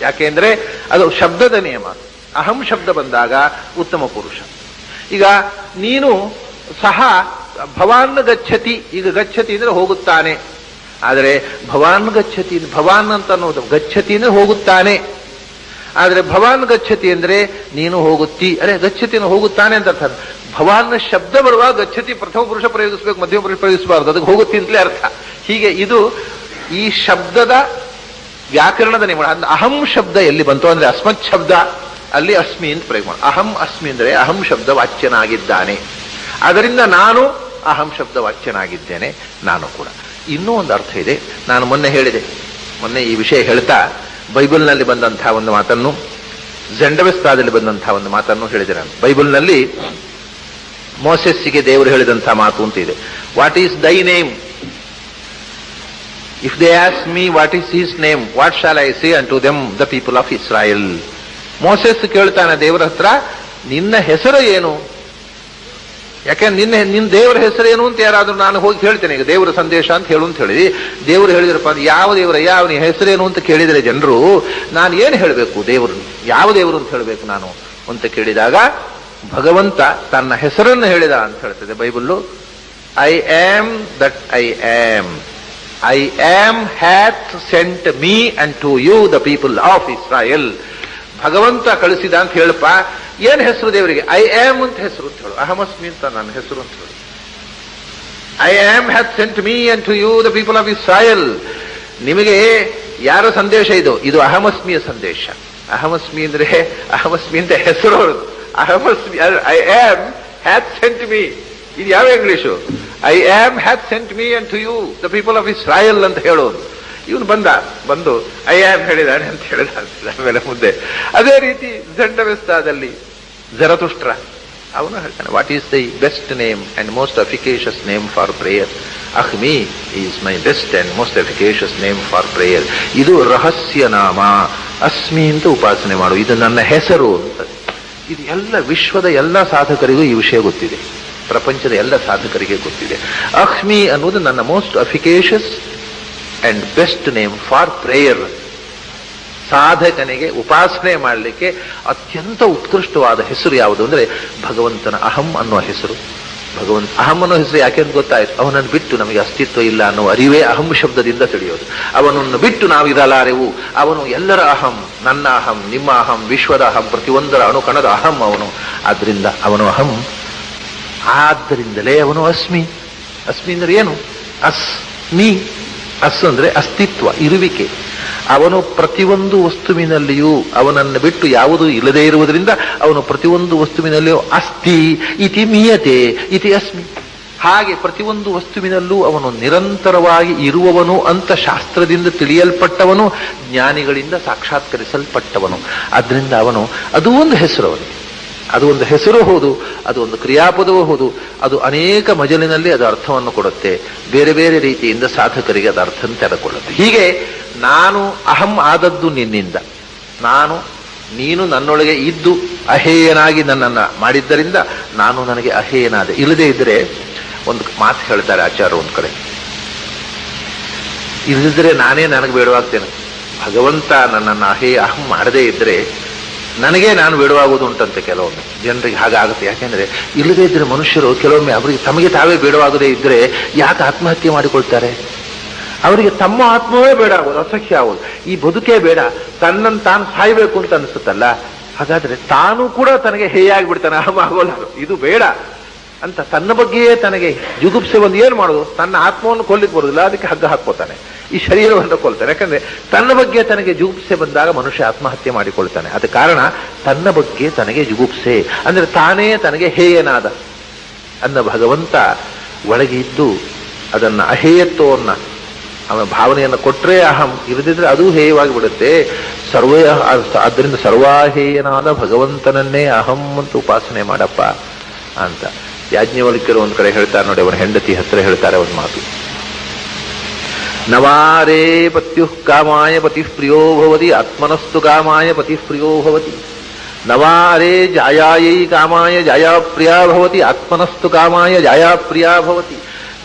ಯಾಕೆಂದ್ರೆ ಅದು ಶಬ್ದದ ನಿಯಮ. ಅಹಂ ಶಬ್ದ ಬಂದಾಗ ಉತ್ತಮ ಪುರುಷ. ಈಗ ನೀನು ಸಹ ಭವಾನ್ ಗಚ್ಚತಿ. ಈಗ ಗಚ್ಚತಿ ಅಂದ್ರೆ ಹೋಗುತ್ತಾನೆ. ಆದರೆ ಭವಾನ್ ಗಚ್ಚತಿ, ಭವಾನ್ ಅಂತ ಅನ್ನೋದು ಗಚ್ಚತಿ ಅಂದ್ರೆ ಹೋಗುತ್ತಾನೆ. ಆದ್ರೆ ಭವಾನ್ ಗಚ್ಚತಿ ಅಂದ್ರೆ ನೀನು ಹೋಗುತ್ತಿ. ಅರೆ ಗಚ್ಚತಿನ ಹೋಗುತ್ತಾನೆ ಅಂತ ಅರ್ಥ. ಭವಾನ್ ಶಬ್ದ ಬರುವಾಗ ಗಚ್ಚತಿ ಪ್ರಥಮ ಪುರುಷ ಪ್ರಯೋಗಿಸಬೇಕು, ಮಧ್ಯಮ ಪುರುಷ ಪ್ರಯೋಗಿಸಬಾರದು. ಅದಕ್ಕೆ ಹೋಗುತ್ತಿ ಅಂತಲೇ ಅರ್ಥ. ಹೀಗೆ ಇದು ಈ ಶಬ್ದದ ವ್ಯಾಕರಣದ ನಿಯಮ. ಅಹಂ ಶಬ್ದ ಎಲ್ಲಿ ಬಂತು ಅಂದ್ರೆ ಅಸ್ಮತ್ ಶಬ್ದ, ಅಲ್ಲಿ ಅಸ್ಮಿ ಅಂತ ಪ್ರಯೋಗ ಮಾಡಿ. ಅಹಂ ಅಸ್ಮಿ ಅಂದ್ರೆ ಅಹಂ ಶಬ್ದ ವಾಚ್ಯನಾಗಿದ್ದಾನೆ. ಅದರಿಂದ ನಾನು ಅಹಂ ಶಬ್ದ ವಾಚ್ಯನಾಗಿದ್ದೇನೆ, ನಾನು ಕೂಡ. ಇನ್ನೂ ಒಂದು ಅರ್ಥ ಇದೆ. ನಾನು ಮೊನ್ನೆ ಈ ವಿಷಯ ಹೇಳ್ತಾ ಬೈಬಲ್ನಲ್ಲಿ ಬಂದಂತಹ ಒಂದು ಮಾತನ್ನು, ಜಂಡವೆಸ್ತಾದಲ್ಲಿ ಬಂದಂತಹ ಒಂದು ಮಾತನ್ನು ಹೇಳಿದೆ ನಾನು. ಬೈಬಲ್ನಲ್ಲಿ ಮೋಸೆಸ್ಸಿಗೆ ದೇವರು ಹೇಳಿದಂತಹ ಮಾತು ಅಂತ ಇದೆ. What is thy name? If they ask me what is his name, what shall I say unto them the people of Israel. Moses ಕೇಳ್ತಾನೆ ದೇವರ ಹತ್ರ, ನಿನ್ನ ಹೆಸರು ಏನು? ಯಾಕೆಂದ್ರೆ ನಿನ್ನ ದೇವರ ಹೆಸರೇನು ಅಂತ ಯಾರಾದ್ರೂ ನಾನು ಹೋಗಿ ಹೇಳ್ತೇನೆ. ಈಗ ದೇವರ ಸಂದೇಶ ಅಂತ ಹೇಳು ಅಂತ ಹೇಳಿ ದೇವರು ಹೇಳಿದ್ರಪ್ಪ, ಅದು ಯಾವ ದೇವರಯ್ಯ, ಅವನ ಹೆಸರೇನು ಅಂತ ಕೇಳಿದರೆ ಜನರು, ನಾನು ಏನು ಹೇಳಬೇಕು? ದೇವರು ಯಾವ ದೇವರು ಅಂತ ಹೇಳಬೇಕು ನಾನು ಅಂತ ಕೇಳಿದಾಗ ಭಗವಂತ ತನ್ನ ಹೆಸರನ್ನು ಹೇಳಿದ ಅಂತ ಹೇಳ್ತದೆ Bible. I am that I am. I am hath sent me and to you the people of Israel. ಭಗವಂತ ಕಳಿಸಿದ ಅಂತ ಹೇಳಪ್ಪ. ಏನ್ ಹೆಸರು ದೇವರಿಗೆ? ಐ ಆಮ್ ಅಂತ ಹೆಸರು ಅಂತ ಹೇಳು. ಅಹಮಸ್ಮಿ ಅಂತ ನನ್ನ ಹೆಸರು ಅಂತ ಹೇಳು. I am hath sent me and to you the people of Israel. ನಿಮಗೆ ಯಾರ ಸಂದೇಶ ಇದು? ಇದು ಅಹಮಸ್ಮಿಯ ಸಂದೇಶ. ಅಹಮಸ್ಮಿ ಅಂದ್ರೆ ಅಹಮಸ್ಮಿ ಅಂತ ಹೆಸರು ಅವ್ರದ್ದು. ಅಹಮಸ್ಮಿ I am hath sent me. ಇದು ಯಾವ English? I am hath sent me and to you the people of Israel ಅಂತ ಹೇಳೋದು. ಇವನು ಬಂದು ಐ ಆಮ್ ಹೇಳಿದಾನೆ ಅಂತ ಹೇಳಿದ ಆಮೇಲೆ ಮುಂದೆ ಅದೇ ರೀತಿ ಝಂಡವೆಸ್ತಾದಲ್ಲಿ ಜರತುಷ್ಟ್ರ ಅವನು ಹೇಳ್ತಾನೆ, what is the best name and most efficacious name for prayer? ಅಹ್ಮಿ is my best and most efficacious name for prayer. ಇದು ರಹಸ್ಯ ನಾಮ. ಅಸ್ಮಿ ಅಂತ ಉಪಾಸನೆ ಮಾಡು, ಇದು ನನ್ನ ಹೆಸರು ಅಂತ. ಇದು ಎಲ್ಲ ವಿಶ್ವದ ಎಲ್ಲ ಸಾಧಕರಿಗೂ ಈ ವಿಷಯ ಗೊತ್ತಿದೆ, ಪ್ರಪಂಚದ ಎಲ್ಲ ಸಾಧಕರಿಗೆ ಗೊತ್ತಿದೆ. ಅಹ್ಮಿ ಅನ್ನೋದು ನನ್ನ most efficacious and best name for prayer. ಸಾಧಕನಿಗೆ ಉಪಾಸನೆ ಮಾಡಲಿಕ್ಕೆ ಅತ್ಯಂತ ಉತ್ಕೃಷ್ಟವಾದ ಹೆಸರು ಯಾವುದು ಅಂದ್ರೆ ಭಗವಂತನ ಅಹಂ ಅನ್ನುವ ಹೆಸರು. ಭಗವಂತ ಅಹಂ ಅನ್ನೋ ಹೆಸರು ಯಾಕೆ ಅಂತ ಗೊತ್ತಾಯ್ತು, ಅವನನ್ನು ಬಿಟ್ಟು ನಮಗೆ ಅಸ್ತಿತ್ವ ಇಲ್ಲ ಅನ್ನೋ ಅರಿವೇ ಅಹಂ ಶಬ್ದದಿಂದ ತಿಳಿಯೋದು. ಅವನನ್ನು ಬಿಟ್ಟು ನಾವಿರಲಾರೆವು. ಅವನು ಎಲ್ಲರ ಅಹಂ, ನನ್ನ ಅಹಂ, ನಿಮ್ಮ ಅಹಂ, ವಿಶ್ವದ ಅಹಂ, ಪ್ರತಿಯೊಂದರ ಅಣುಕಣದ ಅಹಂ ಅವನು. ಆದ್ರಿಂದ ಅವನು ಅಹಂ. ಆದ್ದರಿಂದಲೇ ಅವನು ಅಸ್ಮಿ. ಅಸ್ಮಿ ಅಂದ್ರೆ ಏನು? ಅಸ್ಮಿ. ಅಸ್ ಅಂದ್ರೆ ಅಸ್ತಿತ್ವ, ಇರುವಿಕೆ. ಅವನು ಪ್ರತಿಯೊಂದು ವಸ್ತುವಿನಲ್ಲಿಯೂ ಅವನನ್ನು ಬಿಟ್ಟು ಯಾವುದೂ ಇಲ್ಲದೇ ಇರುವುದರಿಂದ ಅವನು ಪ್ರತಿಯೊಂದು ವಸ್ತುವಿನಲ್ಲಿಯೂ ಅಸ್ತಿ ಇತಿ ಮೀಯತೆ ಇತಿ ಅಸ್ಮಿ. ಹಾಗೆ ಪ್ರತಿಯೊಂದು ವಸ್ತುವಿನಲ್ಲೂ ಅವನು ನಿರಂತರವಾಗಿ ಇರುವವನು ಅಂತ ಶಾಸ್ತ್ರದಿಂದ ತಿಳಿಯಲ್ಪಟ್ಟವನು, ಜ್ಞಾನಿಗಳಿಂದ ಸಾಕ್ಷಾತ್ಕರಿಸಲ್ಪಟ್ಟವನು. ಆದ್ರಿಂದ ಅವನು ಅದು ಒಂದು ಹೆಸರು ಅವನಿಗೆ. ಅದು ಒಂದು ಹೆಸರು ಹೌದು, ಅದು ಒಂದು ಕ್ರಿಯಾಪದವೂ ಹೌದು. ಅದು ಅನೇಕ ಮಜಲಿನಲ್ಲಿ ಅದು ಅರ್ಥವನ್ನು ಕೊಡುತ್ತೆ. ಬೇರೆ ಬೇರೆ ರೀತಿಯಿಂದ ಸಾಧಕರಿಗೆ ಅದು ಅರ್ಥ ತೆರೆದುಕೊಳ್ಳುತ್ತೆ. ಹೀಗೆ ನಾನು ಅಹಂ ಆದದ್ದು ನಿನ್ನಿಂದ, ನೀನು ನನ್ನೊಳಗೆ ಇದ್ದು ಅಹೇಯನಾಗಿ ನನ್ನನ್ನು ಮಾಡಿದ್ದರಿಂದ ನಾನು ನನಗೆ ಅಹೇಯನಾದೆ. ಇಲ್ಲದೇ ಇದ್ರೆ ಒಂದು ಮಾತು ಹೇಳ್ತಾರೆ ಆಚಾರ್ಯ ಒಂದು ಕಡೆ, ಇಲ್ಲದಿದ್ರೆ ನಾನೇ ನನಗೆ ಬೇಡವಾಗ್ತೇನೆ. ಭಗವಂತ ನನ್ನನ್ನು ಅಹಂ ಮಾಡದೇ ಇದ್ರೆ ನನಗೆ ನಾನು ಬೇಡವಾಗುವುದು ಉಂಟಂತೆ. ಕೆಲವೊಮ್ಮೆ ಜನರಿಗೆ ಹಾಗಾಗುತ್ತೆ. ಯಾಕೆಂದ್ರೆ ಇಲ್ಲದೇ ಇದ್ರೆ ಮನುಷ್ಯರು ಕೆಲವೊಮ್ಮೆ ಅವರಿಗೆ ತಮಗೆ ತಾವೇ ಬೇಡವಾಗದೇ ಇದ್ರೆ ಯಾಕೆ ಆತ್ಮಹತ್ಯೆ ಮಾಡಿಕೊಳ್ತಾರೆ? ಅವರಿಗೆ ತಮ್ಮ ಆತ್ಮವೇ ಬೇಡ ಆಗೋದು, ಅಸಖ್ಯ ಆಗೋದು, ಈ ಬದುಕೇ ಬೇಡ, ತನ್ನನ್ನು ತಾನು ಸಾಯ್ಬೇಕು ಅಂತ ಅನಿಸುತ್ತಲ್ಲ. ಹಾಗಾದ್ರೆ ತಾನು ಕೂಡ ತನಗೆ ಹೇಯಾಗಿಬಿಡ್ತಾನೆ, ಅಹಂ ಆಗೋಲ್ಲ, ಇದು ಬೇಡ ಅಂತ ತನ್ನ ಬಗ್ಗೆಯೇ ತನಗೆ ಜುಗುಪ್ಸೆ ಒಂದು ಏನು ಮಾಡೋದು? ತನ್ನ ಆತ್ಮವನ್ನು ಕೊಲ್ಲಿಕ್ಕೆ ಬರೋದಿಲ್ಲ, ಅದಕ್ಕೆ ಹಗ್ಗ ಹಾಕ್ಕೋತಾನೆ, ಈ ಶರೀರವನ್ನು ಕೊಲ್ತಾನೆ. ಯಾಕಂದ್ರೆ ತನ್ನ ಬಗ್ಗೆ ತನಗೆ ಜುಗುಪ್ಸೆ ಬಂದಾಗ ಮನುಷ್ಯ ಆತ್ಮಹತ್ಯೆ ಮಾಡಿಕೊಳ್ತಾನೆ. ಅದ ಕಾರಣ ತನ್ನ ಬಗ್ಗೆ ತನಗೆ ಜುಗುಪ್ಸೆ ಅಂದ್ರೆ ತಾನೇ ತನಗೆ ಹೇಯನಾದ ಅನ್ನ ಭಗವಂತ ಒಳಗೆ ಇದ್ದು ಅದನ್ನ ಅಹೇಯತ್ವವನ್ನ ಅವನ ಭಾವನೆಯನ್ನು ಕೊಟ್ಟರೆ ಅಹಂ, ಇರದಿದ್ರೆ ಅದು ಹೇಯವಾಗಿ ಬಿಡುತ್ತೆ. ಆದ್ದರಿಂದ ಸರ್ವಾಹೇಯನಾದ ಭಗವಂತನನ್ನೇ ಅಹಂ ಅಂತ ಉಪಾಸನೆ ಮಾಡಪ್ಪ ಅಂತ ಯಾಜ್ಞವಲ್ಕ್ಯರು ಒಂದು ಕಡೆ ಹೇಳ್ತಾರೆ ನೋಡಿ. ಅವನ ಹೆಂಡತಿ ಹತ್ರ ಹೇಳ್ತಾರೆ ಒಂದು ಮಾತು, ನವಾರೇ ಪತ್ಯುಃ ಕಾಮಾಯ ಪತಿಃ ಪ್ರಿಯೋ ಭವತಿ ಆತ್ಮನಸ್ತು ಕಾಮಾಯ ಪತಿಃ ಪ್ರಿಯೋ ಭವತಿ. ನವಾರೇ ಜಾಯಾಯೈ ಕಾಮಾಯ ಜಾಯಾ ಪ್ರಿಯಾ ಭವತಿ ಆತ್ಮನಸ್ತು ಕಾಮಾಯ ಜಾಯಾ ಪ್ರಿಯಾ ಭವತಿ.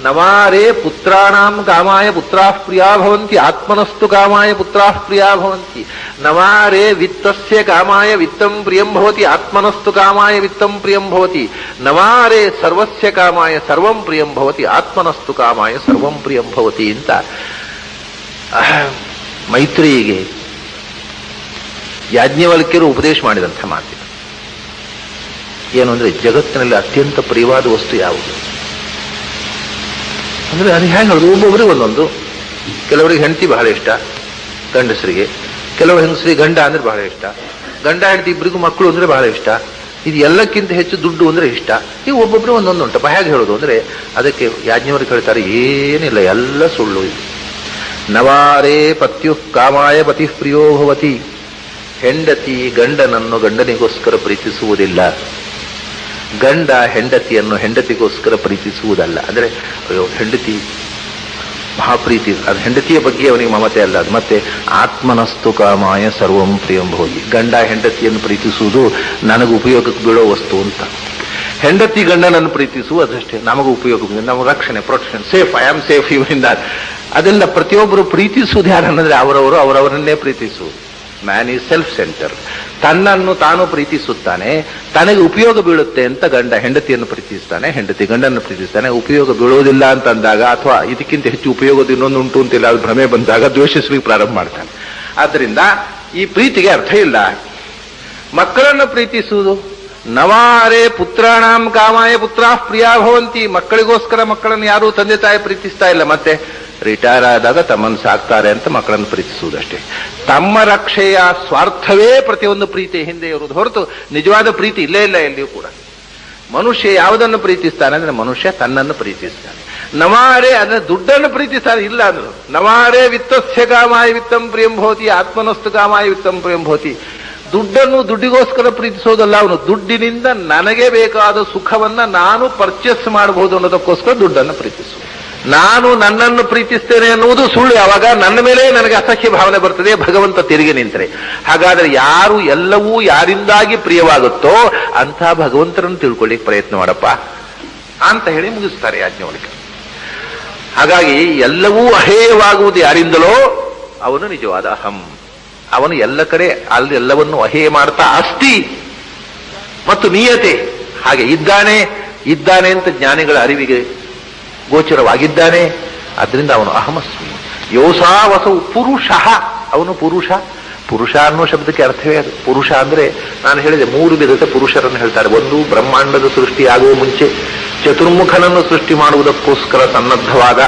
ನವಾರೇ ಪುತ್ರಾಣಾಂ ಕಾಮಾಯ ಪುತ್ರಾಃ ಪ್ರಿಯಾ ಭವಂತಿ ಆತ್ಮನಸ್ತು ಕಾಮಾಯ ಪುತ್ರಾಃ ಪ್ರಿಯಾ ಭವಂತಿ. ನವಾರೇ ವಿತ್ತಸ್ಯ ಕಾಮಾಯ ವಿತ್ತಂ ಪ್ರಿಯಂ ಭವತಿ ಆತ್ಮನಸ್ತು ಕಾಮಾಯ ವಿತ್ತಂ ಪ್ರಿಯಂ ಭವತಿ. ನವಾರೇ ಸರ್ವಸ್ಯ ಕಾಮಾಯ ಸರ್ವಂ ಪ್ರಿಯಂ ಭವತಿ ಆತ್ಮನಸ್ತು ಕಾಮಾಯ ಸರ್ವಂ ಪ್ರಿಯಂ ಭವತಿ ಅಂತ ಮೈತ್ರಿಯಿಗೆ ಯಾಜ್ಞವಲ್ಕ್ಯರು ಉಪದೇಶ ಮಾಡಿದಂಥ ಮಾತಿದೆ. ಏನು ಅಂದ್ರೆ ಜಗತ್ತಿನಲ್ಲಿ ಅತ್ಯಂತ ಪ್ರಿಯವಾದ ವಸ್ತು ಯಾವುದು ಅಂದ್ರೆ ಅದು ಹೇಗೆ ಹೇಳೋದು? ಒಬ್ಬೊಬ್ಬರಿಗೆ ಒಂದೊಂದು. ಕೆಲವರಿಗೆ ಹೆಂಡತಿ ಬಹಳ ಇಷ್ಟ ಗಂಡಸರಿಗೆ, ಕೆಲವು ಹೆಂಗಸರಿಗೆ ಗಂಡ ಅಂದ್ರೆ ಬಹಳ ಇಷ್ಟ, ಗಂಡ ಹೆಂಡತಿ ಇಬ್ಬರಿಗೂ ಮಕ್ಕಳು ಅಂದ್ರೆ ಬಹಳ ಇಷ್ಟ, ಇದು ಎಲ್ಲಕ್ಕಿಂತ ಹೆಚ್ಚು ದುಡ್ಡು ಅಂದ್ರೆ ಇಷ್ಟ. ಈ ಒಬ್ಬೊಬ್ಬರು ಒಂದೊಂದು ಉಂಟಪ್ಪ. ಹೇಗೆ ಹೇಳೋದು ಅಂದ್ರೆ ಅದಕ್ಕೆ ಯಾಜ್ಞವಲ್ಕ್ಯರು ಹೇಳ್ತಾರೆ, ಏನಿಲ್ಲ, ಎಲ್ಲ ಸುಳ್ಳು. ನವಾರೇ ಪತ್ಯುಃ ಕಾಮಾಯ ಪತಿಃ ಪ್ರಿಯೋ ಭವತಿ. ಹೆಂಡತಿ ಗಂಡನನ್ನು ಗಂಡನಿಗೋಸ್ಕರ ಪ್ರೀತಿಸುವುದಿಲ್ಲ, ಗಂಡ ಹೆಂಡತಿಯನ್ನು ಹೆಂಡತಿಗೋಸ್ಕರ ಪ್ರೀತಿಸುವುದಲ್ಲ. ಅಂದ್ರೆ ಅಯ್ಯೋ ಹೆಂಡತಿ ಮಹಾಪ್ರೀತಿ, ಅದು ಹೆಂಡತಿಯ ಬಗ್ಗೆ ಅವನಿಗೆ ಮಮತೆ ಅಲ್ಲ. ಅದು ಮತ್ತೆ ಆತ್ಮನಸ್ತು ಕಾಮಾಯ ಸರ್ವಂ ಪ್ರಿಯಂ ಭವತಿ. ಗಂಡ ಹೆಂಡತಿಯನ್ನು ಪ್ರೀತಿಸುವುದು ನನಗೆ ಉಪಯೋಗಕ್ಕೆ ಬೀಳೋ ವಸ್ತು ಅಂತ. ಹೆಂಡತಿ ಗಂಡನನ್ನು ಪ್ರೀತಿಸುವ ಅದಷ್ಟೇ ನಮಗೆ ಉಪಯೋಗ, ನಮ್ಮ ರಕ್ಷಣೆ, protection, safe, I am safe ಇವರಿಂದ. ಅದೆಲ್ಲ ಪ್ರತಿಯೊಬ್ಬರು ಪ್ರೀತಿಸುವುದು ಯಾರನ್ನಂದ್ರೆ ಅವರವರನ್ನೇ ಪ್ರೀತಿಸುವುದು. Man is self center. ತನ್ನನ್ನು ತಾನು ಪ್ರೀತಿಸುತ್ತಾನೆ, ತನಗೆ ಉಪಯೋಗ ಬೀಳುತ್ತೆ ಅಂತ ಗಂಡ ಹೆಂಡತಿಯನ್ನು ಪ್ರೀತಿಸ್ತಾನೆ, ಹೆಂಡತಿ ಗಂಡನ್ನು ಪ್ರೀತಿಸ್ತಾನೆ. ಉಪಯೋಗ ಬೀಳೋದಿಲ್ಲ ಅಂತ ಅಂದಾಗ ಅಥವಾ ಇದಕ್ಕಿಂತ ಹೆಚ್ಚು ಉಪಯೋಗದ ಇನ್ನೊಂದು ಉಂಟು ಅಂತಿಲ್ಲ, ಅದು ಭ್ರಮೆ ಬಂದಾಗ ದ್ವೇಷಿಸಲಿಕ್ಕೆ ಪ್ರಾರಂಭ ಮಾಡ್ತಾನೆ. ಆದ್ದರಿಂದ ಈ ಪ್ರೀತಿಗೆ ಅರ್ಥ ಇಲ್ಲ. ಮಕ್ಕಳನ್ನು ಪ್ರೀತಿಸುವುದು, ನವಾರೇ ಪುತ್ರಾಣಾಂ ಕಾಮಾಯ ಪುತ್ರಾಃ ಪ್ರಿಯಾ ಭವಂತಿ. ಮಕ್ಕಳಿಗೋಸ್ಕರ ಮಕ್ಕಳನ್ನು ಯಾರೂ ತಂದೆ ತಾಯಿ ಪ್ರೀತಿಸ್ತಾ ಇಲ್ಲ. ಮತ್ತೆ ರಿಟೈರ್ ಆದಾಗ ತಮ್ಮನ್ನು ಸಾಕ್ತಾರೆ ಅಂತ ಮಕ್ಕಳನ್ನು ಪ್ರೀತಿಸುವುದಷ್ಟೇ. ತಮ್ಮ ರಕ್ಷೆಯ ಸ್ವಾರ್ಥವೇ ಪ್ರತಿಯೊಂದು ಪ್ರೀತಿ ಹಿಂದೆ ಇರುವುದು ಹೊರತು ನಿಜವಾದ ಪ್ರೀತಿ ಇಲ್ಲೇ ಇಲ್ಲ ಎಲ್ಲಿಯೂ ಕೂಡ. ಮನುಷ್ಯ ಯಾವುದನ್ನು ಪ್ರೀತಿಸ್ತಾನೆ ಅಂದ್ರೆ ಮನುಷ್ಯ ತನ್ನನ್ನು ಪ್ರೀತಿಸ್ತಾನೆ. ನಮಾರೇ ಅಂದ್ರೆ ದುಡ್ಡನ್ನು ಪ್ರೀತಿಸ್ತಾನೆ ಇಲ್ಲ ಅಂದ್ರು. ನಮಾರೇ ವಿತ್ತಸ್ಯ ಕಾಮಾಯ ವಿತ್ತಂ ಪ್ರಿಯಂ ಭವತಿ ಆತ್ಮನಸ್ತು ಕಾಮಾಯ ವಿತ್ತಂ ಪ್ರಿಯಂ ಭವತಿ. ದುಡ್ಡನ್ನು ದುಡ್ಡಿಗೋಸ್ಕರ ಪ್ರೀತಿಸೋದಲ್ಲ, ಅವನು ದುಡ್ಡಿನಿಂದ ನನಗೆ ಬೇಕಾದ ಸುಖವನ್ನ ನಾನು ಪರ್ಚೇಸ್ ಮಾಡಬಹುದು ಅನ್ನೋದಕ್ಕೋಸ್ಕರ ದುಡ್ಡನ್ನು ಪ್ರೀತಿಸುವುದು. ನಾನು ನನ್ನನ್ನು ಪ್ರೀತಿಸ್ತೇನೆ ಅನ್ನುವುದು ಸುಳ್ಳು. ಯಾವಾಗ ನನ್ನ ಮೇಲೆ ನನಗೆ ಅಸಹ್ಯ ಭಾವನೆ ಬರ್ತದೆ, ಭಗವಂತ ತಿರುಗಿ ನಿಂತರೆ. ಹಾಗಾದ್ರೆ ಯಾರು ಎಲ್ಲವೂ ಯಾರಿಂದಾಗಿ ಪ್ರಿಯವಾಗುತ್ತೋ ಅಂಥ ಭಗವಂತರನ್ನು ತಿಳ್ಕೊಳ್ಳಿಕ್ಕೆ ಪ್ರಯತ್ನ ಮಾಡಪ್ಪ ಅಂತ ಹೇಳಿ ಮುಗಿಸ್ತಾರೆ ಯಾಜ್ಞವಲ್ಕ್ಯ. ಹಾಗಾಗಿ ಎಲ್ಲವೂ ಅಹೇಯವಾಗುವುದು ಯಾರಿಂದಲೋ ಅವನು ನಿಜವಾದ ಅಹಂ. ಅವನು ಎಲ್ಲ ಕಡೆ ಅಲ್ಲಿ ಎಲ್ಲವನ್ನು ಅಹೇಯ ಮಾಡ್ತಾ ಅಸ್ತಿ ಮತ್ತು ನಿಯತೆ ಹಾಗೆ ಇದ್ದಾನೆ ಅಂತ ಜ್ಞಾನಿಗಳ ಅರಿವಿಗೆ ಗೋಚರವಾಗಿದ್ದಾನೆ. ಅದರಿಂದ ಅವನು ಅಹಮಸ್ಮಿ. ಯೋಸಾವಸವು ಪುರುಷ, ಅವನು ಪುರುಷ ಅನ್ನೋ ಶಬ್ದಕ್ಕೆ ಅರ್ಥವೇ ಅದು. ಪುರುಷ ಅಂದ್ರೆ ನಾನು ಹೇಳಿದೆ 3 ವಿಧದ ಪುರುಷರನ್ನು ಹೇಳ್ತಾರೆ. ಒಂದು, ಬ್ರಹ್ಮಾಂಡದ ಸೃಷ್ಟಿಯಾಗುವ ಮುಂಚೆ ಚತುರ್ಮುಖನನ್ನು ಸೃಷ್ಟಿ ಮಾಡುವುದಕ್ಕೋಸ್ಕರ ಸನ್ನದ್ಧವಾದ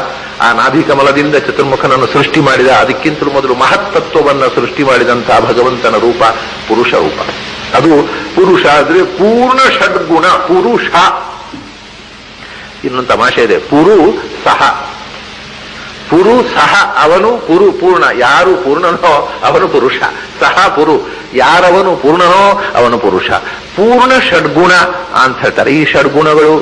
ಆ ನಾಭಿಕಮಲದಿಂದ ಚತುರ್ಮುಖನನ್ನು ಸೃಷ್ಟಿ ಮಾಡಿದ, ಅದಕ್ಕಿಂತಲೂ ಮೊದಲು ಮಹತ್ತತ್ವವನ್ನು ಸೃಷ್ಟಿ ಮಾಡಿದಂತಹ ಭಗವಂತನ ರೂಪ ಪುರುಷ ರೂಪ. ಅದು ಪುರುಷ ಅಂದ್ರೆ ಪೂರ್ಣ ಷಡ್ಗುಣ ಪುರುಷ. ಇನ್ನೊಂದು ತಮಾಷೆ ಇದೆ, ಪುರು ಸಹ ಅವನು ಪೂರ್ಣ. ಯಾರು ಪೂರ್ಣನೋ ಅವನು ಪುರುಷ. ಸಹ ಯಾರವನು ಪೂರ್ಣನೋ ಅವನು ಪುರುಷ. ಪೂರ್ಣ ಷಡ್ಗುಣ ಅಂತ ಹೇಳ್ತಾರೆ. ಈ ಷಡ್ಗುಣಗಳು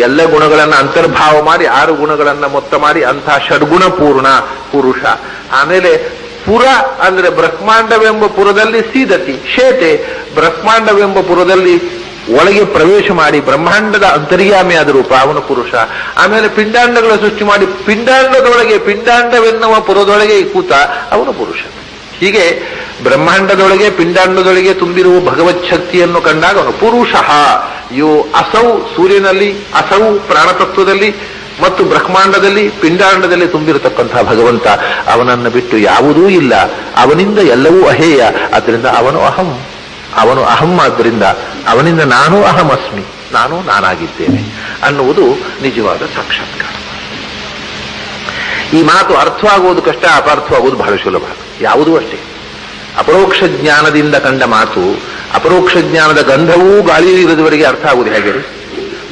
ಎಲ್ಲ ಗುಣಗಳನ್ನ ಅಂತರ್ಭಾವ ಮಾಡಿ 6 ಗುಣಗಳನ್ನ ಮೊತ್ತ ಮಾಡಿ ಅಂತಹ ಷಡ್ಗುಣ ಪೂರ್ಣ ಪುರುಷ. ಆಮೇಲೆ ಪುರ ಅಂದ್ರೆ ಬ್ರಹ್ಮಾಂಡವೆಂಬ ಪುರದಲ್ಲಿ ಸೀದತಿ ಶೇತೆ, ಬ್ರಹ್ಮಾಂಡವೆಂಬ ಪುರದಲ್ಲಿ ಒಳಗೆ ಪ್ರವೇಶ ಮಾಡಿ ಬ್ರಹ್ಮಾಂಡದ ಅಂತರ್ಯಾಮಿಯಾದ ರೂಪ ಅವನು ಪುರುಷ. ಆಮೇಲೆ ಪಿಂಡಾಂಡಗಳ ಸೃಷ್ಟಿ ಮಾಡಿ ಪಿಂಡಾಂಡವೆನ್ನುವ ಪುರದೊಳಗೆ ಕೂತ ಅವನು ಪುರುಷ. ಹೀಗೆ ಬ್ರಹ್ಮಾಂಡದೊಳಗೆ ಪಿಂಡಾಂಡದೊಳಗೆ ತುಂಬಿರುವ ಭಗವತ್ ಶಕ್ತಿಯನ್ನು ಕಂಡಾಗ ಅವನು ಪುರುಷ. ಅಸೌ ಸೂರ್ಯನಲ್ಲಿ, ಅಸೌ ಪ್ರಾಣತತ್ವದಲ್ಲಿ ಮತ್ತು ಬ್ರಹ್ಮಾಂಡದಲ್ಲಿ ಪಿಂಡಾಂಡದಲ್ಲಿ ತುಂಬಿರತಕ್ಕಂತಹ ಭಗವಂತ, ಅವನನ್ನು ಬಿಟ್ಟು ಯಾವುದೂ ಇಲ್ಲ. ಅವನಿಂದ ಎಲ್ಲವೂ ಅಹೇಯ. ಆದ್ದರಿಂದ ಅವನು ಅಹಂ. ಆದ್ದರಿಂದ ಅವನಿಂದ ನಾನೂ ಅಹಮಸ್ಮಿ, ನಾನು ನಾನಾಗಿದ್ದೇನೆ ಅನ್ನುವುದು ನಿಜವಾದ ಸಾಕ್ಷಾತ್ಕಾರ. ಈ ಮಾತು ಅರ್ಥವಾಗುವುದು ಕಷ್ಟ, ಅಪಾರ್ಥವಾಗುವುದು ಬಹಳ ಸುಲಭ. ಯಾವುದೂ ಅಷ್ಟೇ. ಅಪರೋಕ್ಷ ಜ್ಞಾನದಿಂದ ಕಂಡ ಮಾತು, ಅಪರೋಕ್ಷ ಜ್ಞಾನದ ಗಂಧವೂ ಗಾಳಿ ಇರೋದವರೆಗೆ ಅರ್ಥ ಆಗುವುದು ಹೇಗೆ?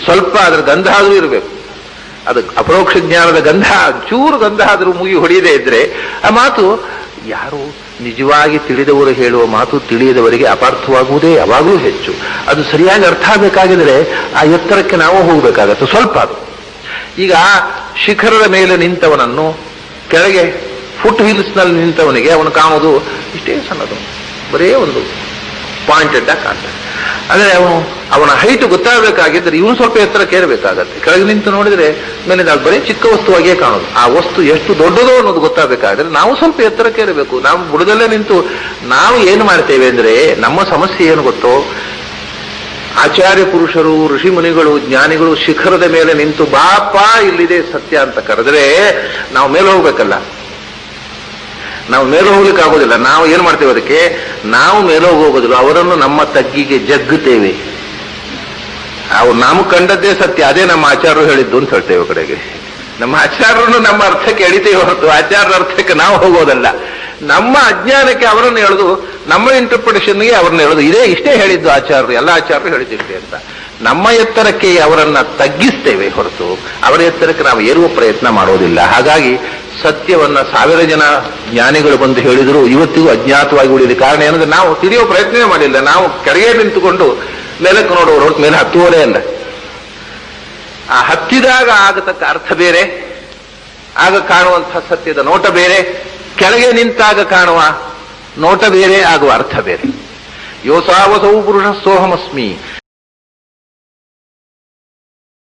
ಸ್ವಲ್ಪ ಅದರ ಗಂಧ ಆದರೂ ಇರಬೇಕು. ಅದು ಅಪರೋಕ್ಷ ಜ್ಞಾನದ ಗಂಧ, ಚೂರು ಗಂಧ ಆದರೂ ಮುಗಿ ಹೊಡೆಯದೇ ಇದ್ರೆ ಆ ಮಾತು ಯಾರು ನಿಜವಾಗಿ ತಿಳಿದವರು ಹೇಳುವ ಮಾತು ತಿಳಿಯದವರಿಗೆ ಅಪಾರ್ಥವಾಗುವುದೇ ಯಾವಾಗಲೂ ಹೆಚ್ಚು. ಅದು ಸರಿಯಾಗಿ ಅರ್ಥ ಆಗಬೇಕಾಗಿದ್ರೆ ಆ ಎತ್ತರಕ್ಕೆ ನಾವು ಹೋಗಬೇಕಾಗತ್ತೆ. ಸ್ವಲ್ಪ ಅದು ಈಗ ಶಿಖರದ ಮೇಲೆ ನಿಂತವನನ್ನು ಕೆಳಗೆ ಫುಟ್ ಹಿಲ್ಸ್ನಲ್ಲಿ ನಿಂತವನಿಗೆ ಅವನು ಕಾಣುವುದು ಇಷ್ಟೇ ಸಣ್ಣದು, ಬರೇ ಒಂದು ಪಾಯಿಂಟೆಡ್ ಆಗಿ ಕಾಣ್ತಾನೆ. ಆದರೆ ಅವನ ಹೈಟ್ ಗೊತ್ತಾಗಬೇಕಾಗಿದ್ದರೆ ಇವನು ಸ್ವಲ್ಪ ಎತ್ತರಕ್ಕೆ ಏರಬೇಕಾಗತ್ತೆ. ಕೆಳಗೆ ನಿಂತು ನೋಡಿದ್ರೆ ಮೇಲೆ ನಾವು ಬರೀ ಚಿಕ್ಕ ವಸ್ತುವಾಗಿಯೇ ಕಾಣೋದು. ಆ ವಸ್ತು ಎಷ್ಟು ದೊಡ್ಡದೋ ಅನ್ನೋದು ಗೊತ್ತಾಗಬೇಕಾದ್ರೆ ನಾವು ಸ್ವಲ್ಪ ಎತ್ತರಕ್ಕೆ ಏರಬೇಕು. ನಾವು ಬುಡದಲ್ಲೇ ನಿಂತು ನಾವು ಏನು ಮಾಡ್ತೇವೆ ಅಂದ್ರೆ, ನಮ್ಮ ಸಮಸ್ಯೆ ಏನು ಗೊತ್ತೋ, ಆಚಾರ್ಯ ಪುರುಷರು, ಋಷಿ ಮುನಿಗಳು, ಜ್ಞಾನಿಗಳು ಶಿಖರದ ಮೇಲೆ ನಿಂತು ಬಾಪ ಇಲ್ಲಿದೆ ಸತ್ಯ ಅಂತ ಕರೆದ್ರೆ ನಾವು ಮೇಲೆ ಹೋಗ್ಬೇಕಲ್ಲ. ನಾವು ಮೇಲೆ ಹೋಗ್ಲಿಕ್ಕಾಗೋದಿಲ್ಲ. ನಾವು ಏನ್ ಮಾಡ್ತೇವೆ ಅದಕ್ಕೆ? ನಾವು ಮೇಲೆ ಹೋಗೋದಿಲ್ಲ, ಅವರನ್ನು ನಮ್ಮ ತಗ್ಗಿಗೆ ಜಗ್ಗುತ್ತೇವೆ. ಅವ್ರು ನಾವು ಕಂಡದ್ದೇ ಸತ್ಯ, ಅದೇ ನಮ್ಮ ಆಚಾರ್ಯರು ಹೇಳಿದ್ದು ಅಂತ ಹೇಳ್ತೇವೆ. ಕಡೆಗೆ ನಮ್ಮ ಆಚಾರ್ಯರನ್ನು ನಮ್ಮ ಅರ್ಥಕ್ಕೆ ಎಳಿತೇವೆ ಹೊರತು ಆಚಾರ್ಯರ ಅರ್ಥಕ್ಕೆ ನಾವು ಹೋಗೋದಲ್ಲ. ನಮ್ಮ ಅಜ್ಞಾನಕ್ಕೆ ಅವರನ್ನು ಹೇಳುದು, ನಮ್ಮ ಇಂಟರ್ಪ್ರಿಟೇಷನ್ಗೆ ಅವರನ್ನು ಹೇಳುದು, ಇಷ್ಟೇ ಹೇಳಿದ್ದು ಆಚಾರ್ಯರು, ಎಲ್ಲ ಆಚಾರ್ಯರು ಹೇಳಿದ್ದಿಷ್ಟೇ ಅಂತ. ನಮ್ಮ ಎತ್ತರಕ್ಕೆ ಅವರನ್ನ ತಗ್ಗಿಸ್ತೇವೆ ಹೊರತು ಅವರ ಎತ್ತರಕ್ಕೆ ನಾವು ಏರುವ ಪ್ರಯತ್ನ ಮಾಡೋದಿಲ್ಲ. ಹಾಗಾಗಿ ಸತ್ಯವನ್ನ 1000 ಜನ ಜ್ಞಾನಿಗಳು ಬಂದು ಹೇಳಿದ್ರು ಇವತ್ತಿಗೂ ಅಜ್ಞಾತವಾಗಿ ಉಳಿದ ಕಾರಣ ಏನಂದ್ರೆ ನಾವು ತಿಳಿಯೋ ಪ್ರಯತ್ನವೇ ಮಾಡಿಲ್ಲ. ನಾವು ಕೆಳಗೆ ನಿಂತುಕೊಂಡು ಮೇಲಕ್ಕೆ ನೋಡುವವರು ಹೊರತು ಮೇಲೆ ಹತ್ತುವರೇ ಅಲ್ಲ. ಆ ಹತ್ತಿದಾಗ ಆಗತಕ್ಕ ಅರ್ಥ ಬೇರೆ, ಆಗ ಕಾಣುವಂತಹ ಸತ್ಯದ ನೋಟ ಬೇರೆ, ಕೆಳಗೆ ನಿಂತಾಗ ಕಾಣುವ ನೋಟ ಬೇರೆ, ಆಗುವ ಅರ್ಥ ಬೇರೆ. ಯೋಸಾವಸೌ ಪುರುಷ ಸೋಹಮಸ್ಮಿ.